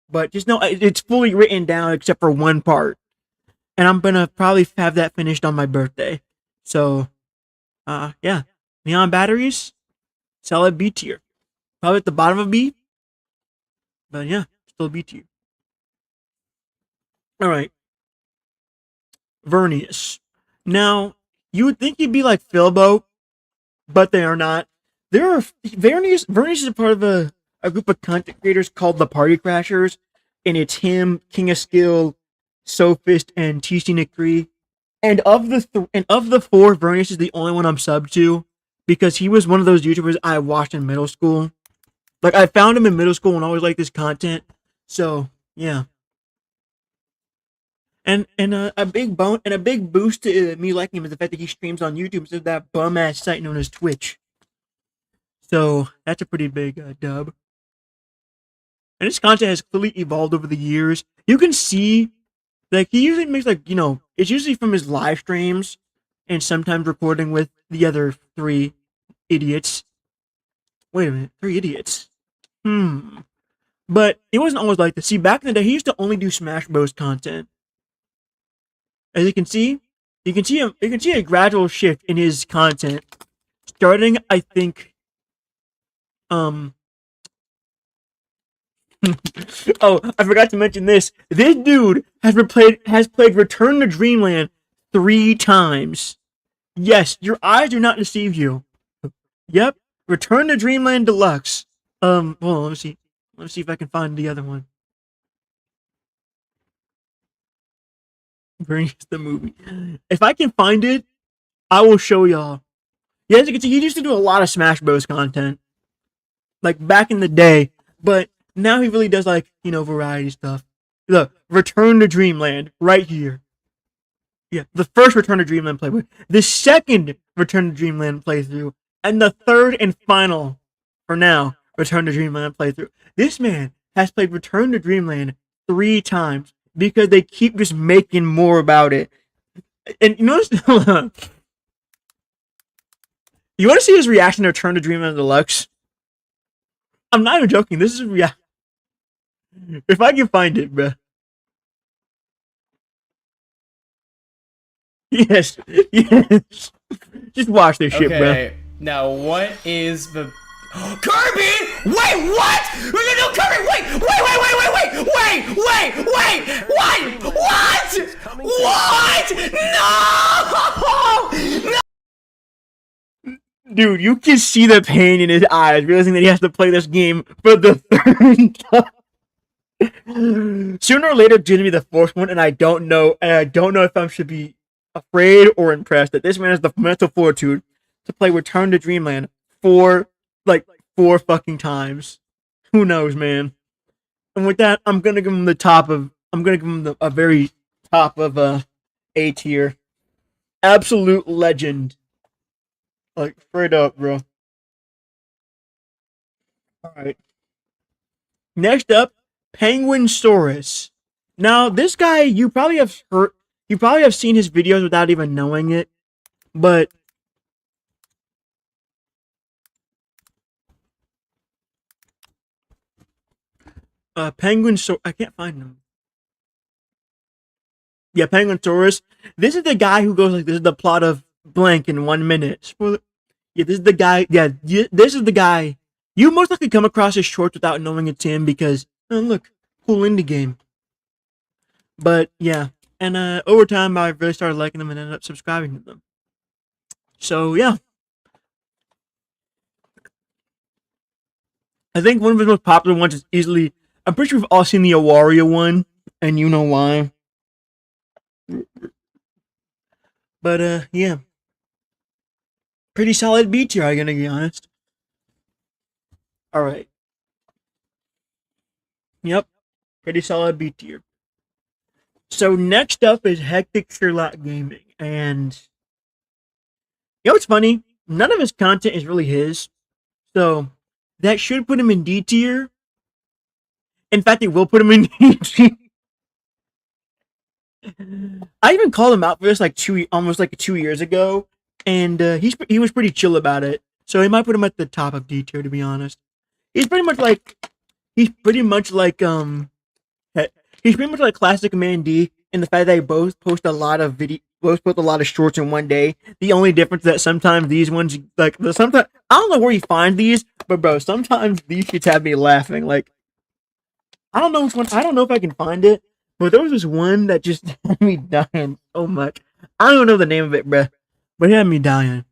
But just know it's fully written down except for one part, and I'm gonna probably have that finished on my birthday. So, yeah, Neon Batteries, solid B tier. Probably at the bottom of B, but yeah, still B tier. All right, Vernius. Now, you would think he'd be like Philbo, but they are not. Vernius is a part of a group of content creators called the Party Crashers, and it's him, King of Skill, Sophist, and TC Nick 3. And of the four, Vernius is the only one I'm subbed to because he was one of those YouTubers I watched in middle school. Like, I found him in middle school and always liked his content. So, yeah. And a big boost to me liking him is the fact that he streams on YouTube instead of that bum ass site known as Twitch. So that's a pretty big dub. And his content has clearly evolved over the years. You can see, like, he usually makes it's usually from his live streams and sometimes recording with the other 3 idiots. Wait a minute, 3 idiots. But it wasn't always like this. See, back in the day, he used to only do Smash Bros. Content. As you can see a gradual shift in his content. Starting, I think, oh, I forgot to mention this. This dude has played Return to Dreamland 3 times. Yes, your eyes do not deceive you. Yep, Return to Dreamland Deluxe. Well, let me see. Let me see if I can find the other one. Vernius the movie. If I can find it, I will show y'all. Yeah, as you can see, he used to do a lot of Smash Bros. Content. Like, back in the day. But now he really does, like, variety stuff. Look, Return to Dreamland, right here. Yeah, the first Return to Dreamland playthrough. The second Return to Dreamland playthrough. And the third and final, for now, Return to Dreamland playthrough. This man has played Return to Dreamland 3 times because they keep just making more about it. And you notice, you want to see his reaction to Return to Dreamland Deluxe? I'm not even joking. This is reaction. If I can find it, bruh. Yes, yes. Just watch this shit, bro. Okay, now what is the Kirby? Wait, what? No, Kirby, wait, what? No! Dude, you can see the pain in his eyes, realizing that he has to play this game for the 3rd time. Sooner or later, it's gonna be the 4th one, and I don't know if I should be afraid or impressed that this man has the mental fortitude to play Return to Dreamland 4 fucking times. Who knows, man? And with that, I'm gonna give him a very top of A tier. Absolute legend. Like, straight up, bro. Alright. Next up, Penguin Saurus. Now, this guy, you probably have seen his videos without even knowing it, but Penguin Saurus, I can't find him. Yeah, Penguin Saurus. This is the guy who goes like, this is the plot of blank in 1 minute. Spoiler. Yeah, this is the guy. Yeah, this is the guy. You most likely come across his shorts without knowing it's him because, oh, look, cool indie game. But yeah, and over time I really started liking them and ended up subscribing to them. So yeah, I think one of his most popular ones is easily. I'm pretty sure we've all seen the Awaria one, and you know why. But yeah, pretty solid B tier. I'm gonna be honest. All right. Yep, pretty solid B tier. So next up is Hectic Sherlock Gaming, and you know what's funny? None of his content is really his, so that should put him in D tier. In fact, it will put him in D tier. I even called him out for this almost 2 years ago, and he was pretty chill about it. So he might put him at the top of D tier, to be honest. He's pretty much like classic Man D in the fact that they both post a lot of shorts in one day. The only difference that sometimes these ones sometimes I don't know where you find these, but bro, sometimes these shits have me laughing. Like, I don't know which one. I don't know if I can find it, but there was this one that just had me dying so much. I don't even know the name of it, bruh, but it had me dying.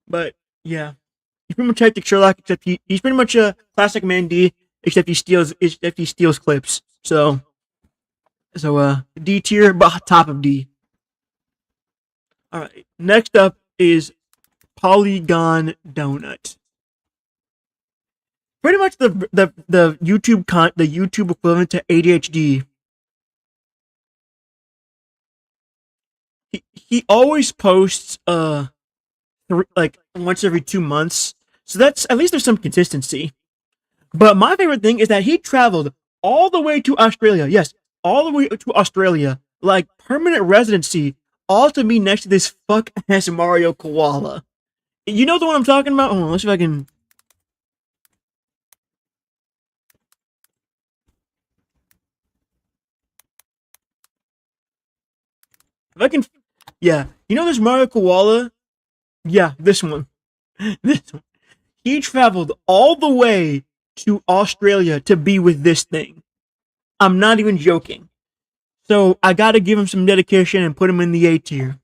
But yeah, he's pretty much Hectic Sherlock, except he's pretty much a classic Man D, except he steals clips. So D tier, but top of D. All right, next up is Polygon Donut. Pretty much the YouTube equivalent to ADHD. He always posts once every 2 months, so that's at least there's some consistency. But my favorite thing is that he traveled all the way to Australia. Yes, all the way to Australia, like permanent residency, all to be next to this fuck ass Mario koala. You know the one I'm talking about? Hold on, let's see if I can. Yeah, you know this Mario koala? Yeah, this one. This one. He traveled all the way to Australia to be with this thing. I'm not even joking. So I gotta give him some dedication and put him in the A tier.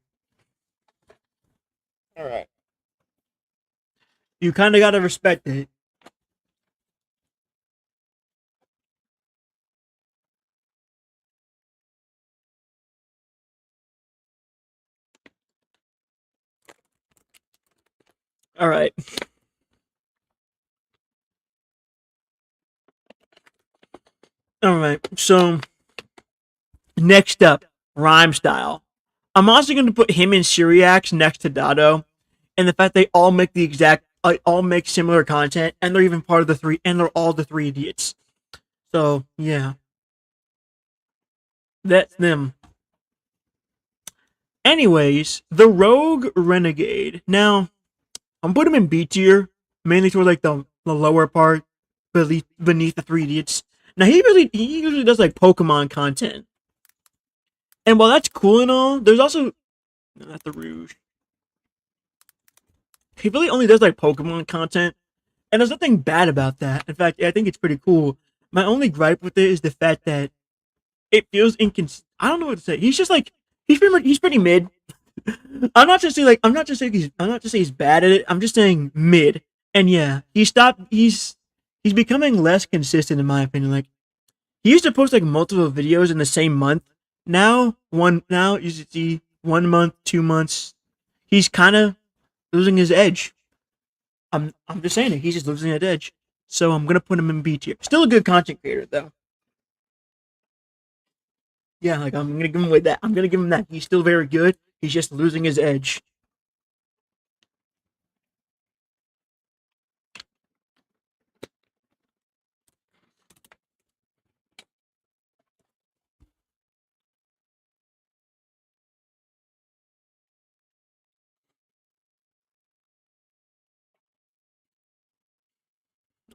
Alright. You kinda gotta respect it. Alright. Alright, so next up, Rhyme Style. I'm also going to put him and Syriax next to Dado, and the fact they all make the exact all make similar content, and they're even part of the three, and they're all the Three Idiots. So yeah, that's them. Anyways, the Rogue Renegade. Now, I'm putting him in B tier, mainly towards like the lower part, beneath the Three Idiots. Now he usually does like Pokemon content, and while that's cool and all, there's also not the Rouge. He really only does like Pokemon content, and there's nothing bad about that. In fact, I think it's pretty cool. My only gripe with it is the fact that it feels inconsistent. I don't know what to say. He's just like he's pretty mid. I'm not just saying he's bad at it. I'm just saying mid. And yeah, he's becoming less consistent in my opinion. Like he used to post like multiple videos in the same month. Now you see 1 month, 2 months. He's kind of losing his edge. I'm just saying it. He's just losing his edge. So I'm gonna put him in B tier. Still a good content creator though. Yeah, like I'm gonna give him with that. I'm gonna give him that. He's still very good. He's just losing his edge.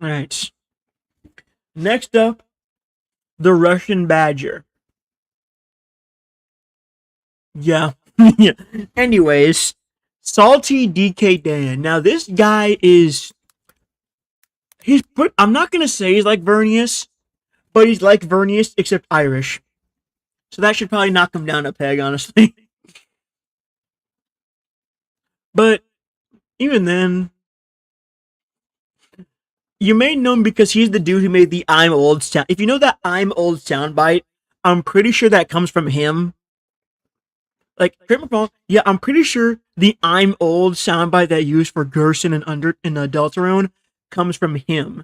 All right. Next up, the Russian Badger. Yeah. Yeah. Anyways, Salty DK Dan. Now this guy I'm not gonna say he's like Vernius, but he's like Vernius except Irish. So that should probably knock him down a peg, honestly. But even then, you may know him because he's the dude who made the I'm old sound. If you know that I'm old soundbite, I'm pretty sure that comes from him. Like, correct me if I'm wrong, yeah, I'm pretty sure the I'm old soundbite that used for Gerson and Deltarune comes from him.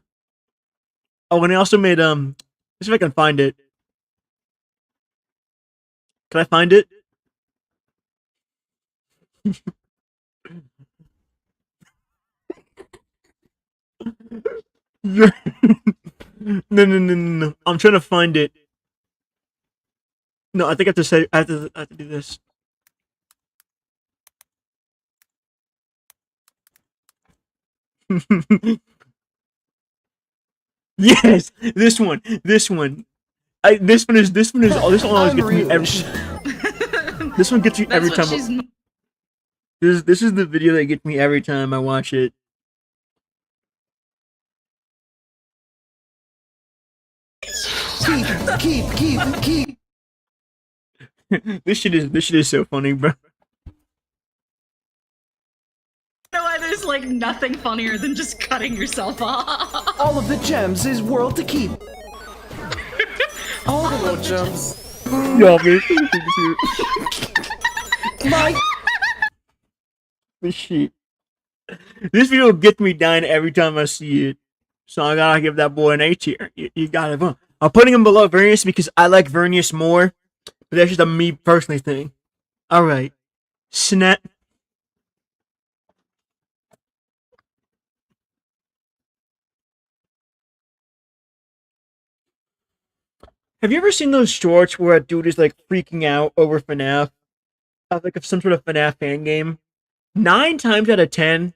Oh, and he also made let's see if I can find it. Can I find it? No. I'm trying to find it. No, I think I have to do this. Yes, this one. This one always gets me every. This one gets me every time. This is the video that gets me every time I watch it. Keep. This shit is so funny, bro. You know why there's like nothing funnier than just cutting yourself off? All of the gems is world to keep. All the little gems. Yo, man. This shit. This video gets me dying every time I see it. So I gotta give that boy an A tier. You gotta. I'm putting him below Vernius because I like Vernius more. But that's just a me personally thing. Alright. Snap. Have you ever seen those shorts where a dude is like freaking out over FNAF? Like of some sort of FNAF fan game? 9 times out of 10,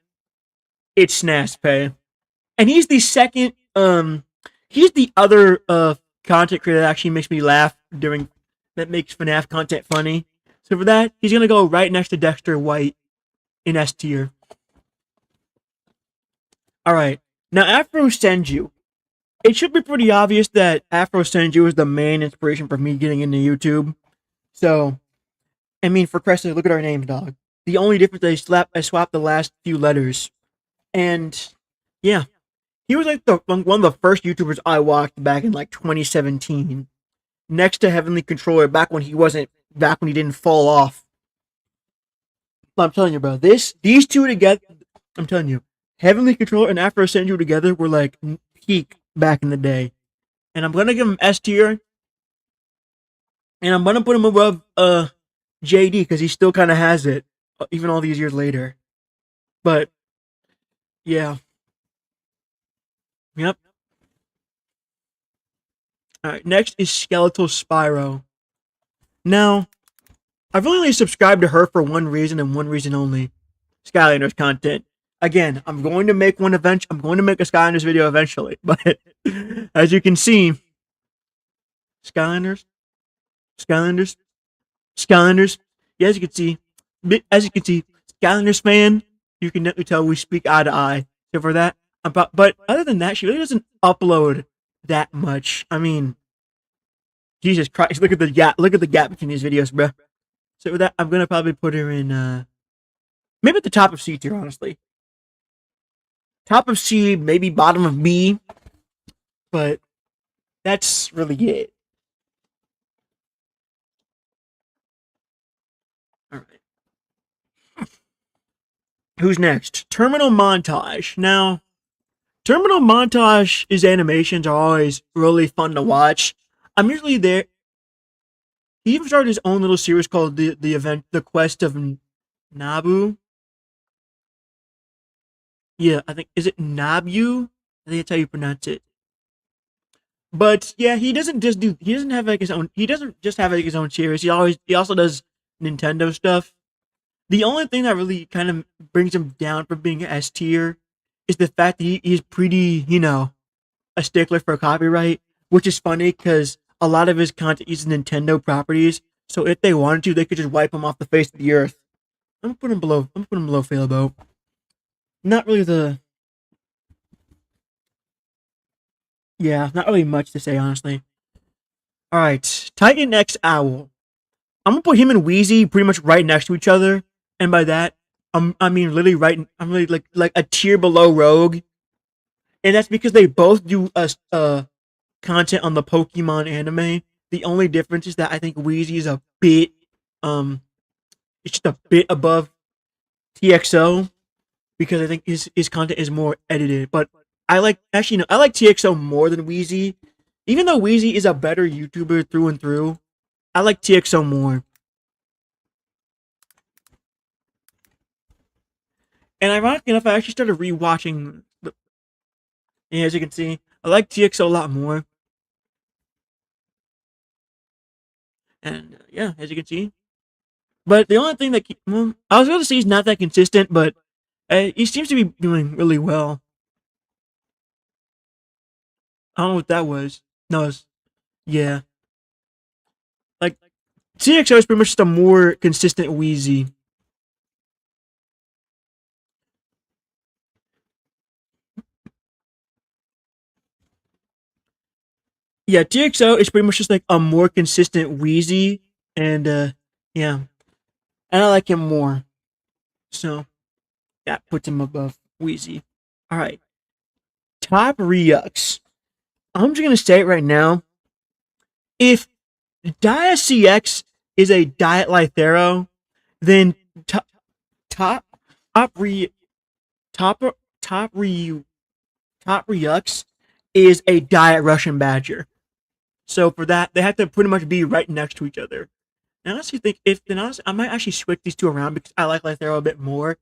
it's Snaspay. And he's the second, he's the other content creator that actually makes me laugh that makes FNAF content funny. So for that, he's gonna go right next to Dexter White in S tier. Alright, now Afro Senju. It should be pretty obvious that Afro Senju is the main inspiration for me getting into YouTube. So, I mean, for Christ's sake, look at our names, dog. The only difference is I swapped the last few letters. And, yeah. He was like one of the first YouTubers I watched back in like 2017. Next to Heavenly Controller, back when he didn't fall off. But I'm telling you, bro, these two together, I'm telling you, Heavenly Controller and Afro Senju together were like peak back in the day. And I'm gonna give him S tier. And I'm gonna put him above JD because he still kind of has it, even all these years later. But Yeah. Yep. Alright, next is Skeletal Spyro. Now, I've only subscribed to her for one reason and one reason only. Skylanders content. Again, I'm going to make a Skylanders video eventually, but as you can see, Skylanders. Yeah, as you can see, Skylanders fan, you can definitely tell we speak eye to eye. So for that, but other than that, she really doesn't upload that much. I mean, Jesus Christ, look at the gap between these videos, bruh. So with that, I'm gonna probably put her in maybe at the top of C tier, honestly. Top of C, maybe bottom of B, but that's really it. Alright. Who's next? Terminal Montage. Now, Terminal Montage's animations are always really fun to watch. I'm usually there. He even started his own little series called The Quest of Nabu. Yeah, I think, is it Nabu? I think that's how you pronounce it. But yeah, he doesn't just have like his own series. He also does Nintendo stuff. The only thing that really kind of brings him down from being S tier is the fact that he's pretty, a stickler for copyright, which is funny because a lot of his content uses Nintendo properties. So if they wanted to, they could just wipe him off the face of the earth. I'm gonna put him below Philbo. Not really not really much to say, honestly. Alright, Titan X Owl. I'm gonna put him and Wheezy pretty much right next to each other. And by that, I'm really like a tier below Rogue. And that's because they both do content on the Pokemon anime. The only difference is that I think Wheezy is a bit it's just a bit above TXO because I think his content is more edited. But I like TXO more than Wheezy. Even though Wheezy is a better YouTuber through and through, I like TXO more. And ironically enough, I actually started rewatching. And as you can see, I like TXO a lot more. And yeah, as you can see. But the only thing that I was going to say he's not that consistent, but he seems to be doing really well. I don't know what that was. No, yeah. Like, TXO is pretty much just a more consistent Wheezy. Yeah, TXO is pretty much just like a more consistent Wheezy, and yeah. And I like him more. So, that puts him above Wheezy. Alright. Top Ryuks. I'm just gonna say it right now. If Dia CX is a Diet Lythero, then top Ryuks is a Diet Russian Badger. So for that, they have to pretty much be right next to each other. And I honestly think I might actually switch these two around because I like Lythero a bit more.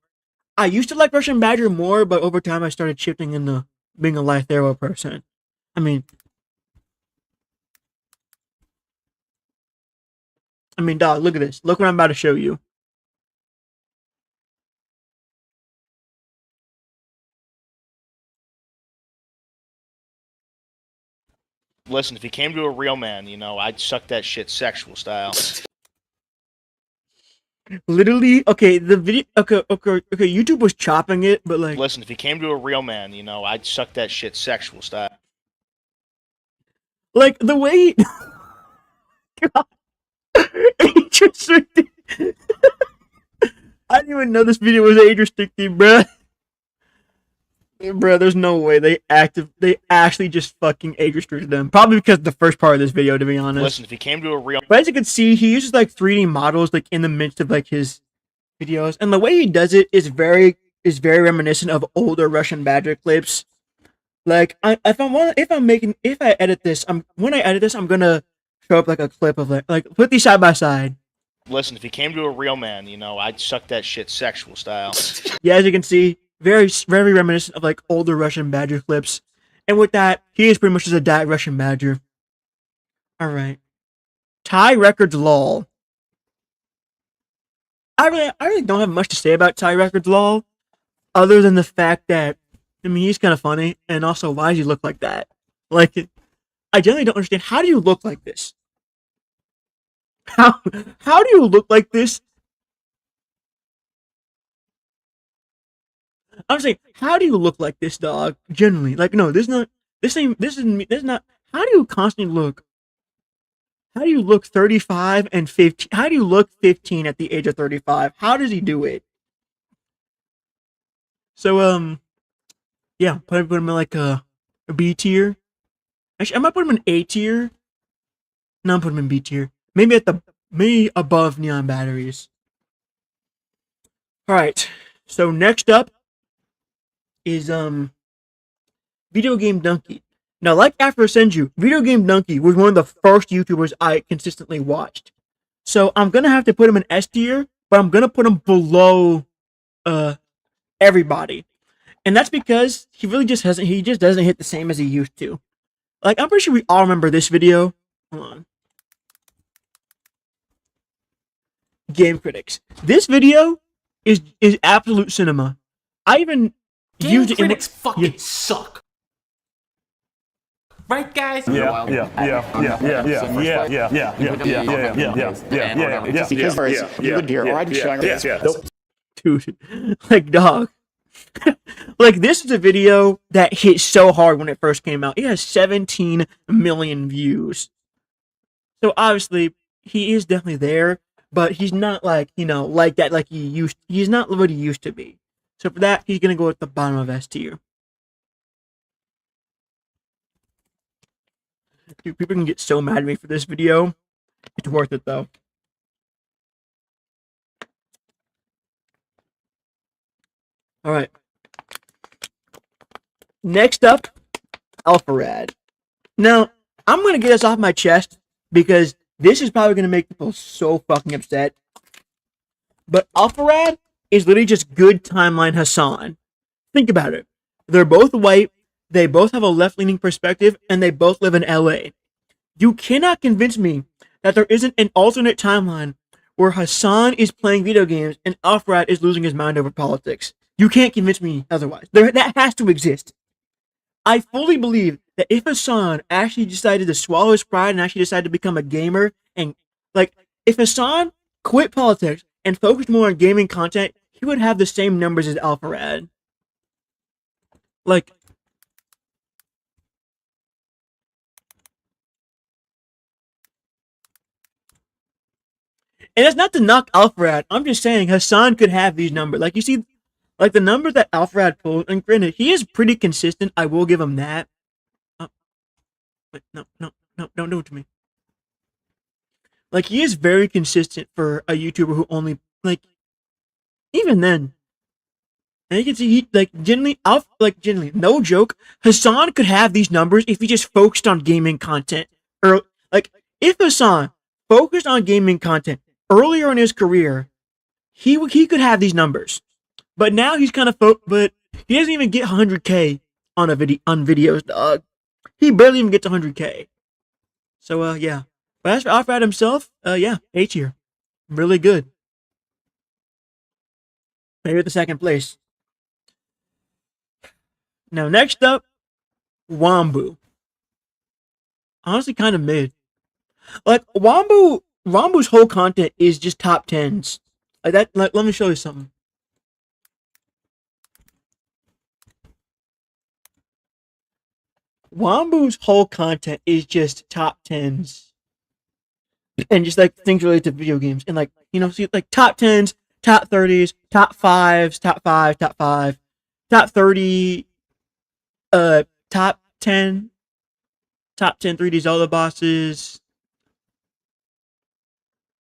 I used to like Russian Badger more, but over time I started shifting into being a Lythero person. I mean, dog, look at this. Look what I'm about to show you. Listen, if he came to a real man, I'd suck that shit sexual style. Literally, okay, the video, okay, YouTube was chopping it, but like... Listen, if he came to a real man, I'd suck that shit sexual style. Like, the way God. Age restricted. I didn't even know this video was age restricted, bruh. Bruh, there's no way they actually just fucking age restricted them. Probably because of the first part of this video, to be honest. Listen, if he came to a real... But as you can see, he uses like 3D models like in the midst of like his videos. And the way he does it is very reminiscent of older Russian Badger clips. Like, when I edit this, I'm gonna show up like a clip of like put these side by side. Listen, if he came to a real man, I'd suck that shit sexual style. Yeah, as you can see, very reminiscent of like older Russian Badger clips. And with that, he is pretty much just a diet Russian Badger. All right, Ty Records lol. I really don't have much to say about Ty Records lol, other than the fact that he's kind of funny, and also why does he look like that? Like, I generally don't understand. How do you look like this? How do you look like this? I'm saying, how do you look like this, dog? Generally, like, no, this is not. How do you constantly look? How do you look 35 and 15? How do you look 15 at the age of 35? How does he do it? So, yeah, put him in like a B tier. Actually, I might put him in A tier. No, I'm putting him in B tier. Maybe above Neon Batteries. All right. So next up is Video Game Donkey. Now, like after Senju, Video Game Donkey was one of the first YouTubers I consistently watched. So I'm gonna have to put him in S tier, but I'm gonna put him below everybody. And that's because he just doesn't hit the same as he used to. Like, I'm pretty sure we all remember this video. Hold on. Game Critics. This video is absolute cinema. I even used it in Critics fucking suck. Right, guys? Yeah. Dude, like, dog. Like, this is a video that hit so hard when it first came out. It has 17 million views. So obviously, he is definitely there, but he's not like, like that, like he's not what he used to be. So for that, he's gonna go at the bottom of S tier. Dude, people can get so mad at me for this video. It's worth it though. All right. Next up, Alpharad. Now, I'm going to get this off my chest because this is probably going to make people so fucking upset. But Alpharad is literally just good timeline Hassan. Think about it. They're both white, they both have a left-leaning perspective, and they both live in LA. You cannot convince me that there isn't an alternate timeline where Hassan is playing video games and Alpharad is losing his mind over politics. You can't convince me otherwise. That has to exist. I fully believe that if Hassan actually decided to swallow his pride and actually decided to become a gamer, and like, if Hassan quit politics and focused more on gaming content, he would have the same numbers as Alpharad. Like, and it's not to knock Alpharad. I'm just saying Hassan could have these numbers. Like, you see, like the numbers that Alpharad pulled, and granted, he is pretty consistent. I will give him that. Wait, no, don't do it to me. Like, he is very consistent for a YouTuber who only, like, even then. And you can see, he, like, generally, no joke, Hassan could have these numbers if he just focused on gaming content. Or, like, if Hassan focused on gaming content earlier in his career, he could have these numbers. But now he's kind of but he doesn't even get 100K on videos, dog. He barely even gets 100K. So yeah. But as for Alpharad himself, yeah, A tier. Really good. Maybe at the second place. Now next up, Wombu. Honestly, kind of mid. Like, Wombu's whole content is just top 10s. Like that. Like, let me show you something. Wombu's whole content is just top 10s. And just like things related to video games. And like, see, like top 10s, top 30s, top 5s, top 5, top 5, top 30, top 10, top 10 3D Zelda bosses,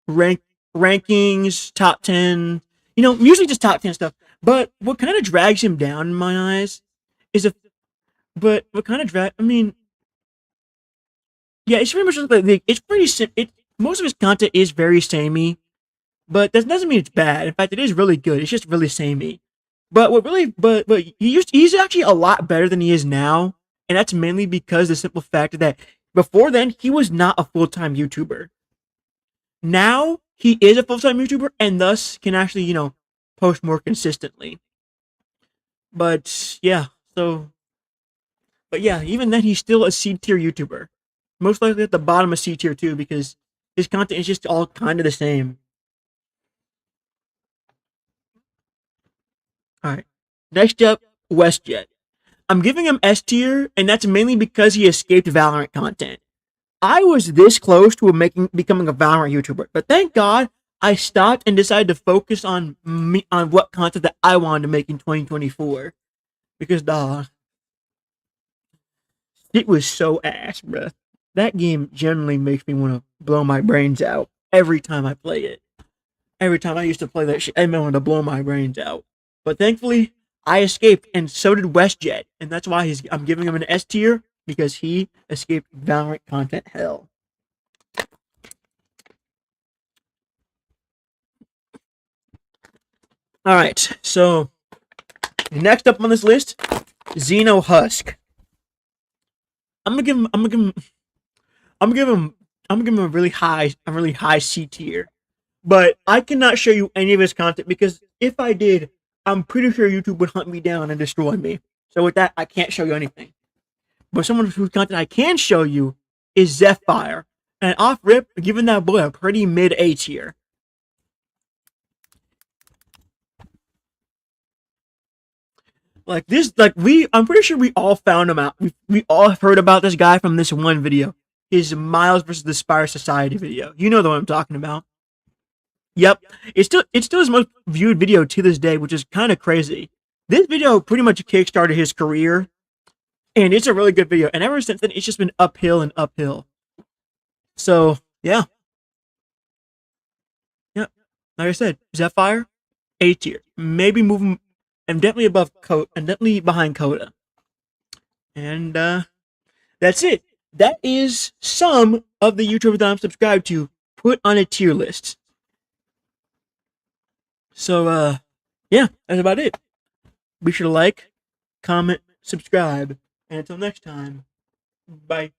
rankings, top 10, usually just top 10 stuff. But what kind of drags him down in my eyes is yeah, it's pretty much like, it's pretty most of his content is very samey, but that doesn't mean it's bad. In fact, it is really good. It's just really samey. but he's actually a lot better than he is now, and that's mainly because the simple fact that before then he was not a full-time YouTuber. Now he is a full-time YouTuber and thus can actually, post more consistently. But yeah, even then he's still a C tier YouTuber. Most likely at the bottom of C tier too, because his content is just all kind of the same. Alright. Next up, WestJet. I'm giving him S tier, and that's mainly because he escaped Valorant content. I was this close to becoming a Valorant YouTuber, but thank God I stopped and decided to focus on what content that I wanted to make in 2024. Because it was so ass, bruh. That game generally makes me want to blow my brains out every time I play it. Every time I used to play that shit, I wanted to blow my brains out. But thankfully, I escaped, and so did WestJet, and that's why I'm giving him an S tier, because he escaped Valorant content hell. Alright, so next up on this list, Xeno Husk. I'm gonna give him a really high C tier. But I cannot show you any of his content because if I did, I'm pretty sure YouTube would hunt me down and destroy me. So with that, I can't show you anything. But someone whose content I can show you is Zephyr. And off rip, giving that boy a pretty mid A tier. I'm pretty sure we all found him out. We all heard about this guy from this one video. His Miles versus the Spire Society video. You know the one I'm talking about. Yep, it's still his most viewed video to this day, which is kind of crazy. This video pretty much kickstarted his career, and it's a really good video. And ever since then, it's just been uphill and uphill. So yeah, like I said, Zephyr, A tier, maybe moving, and definitely above Coda, and definitely behind Coda. And that's it. That is some of the YouTubers that I'm subscribed to put on a tier list. So, yeah, that's about it. Be sure to like, comment, subscribe, and until next time, bye.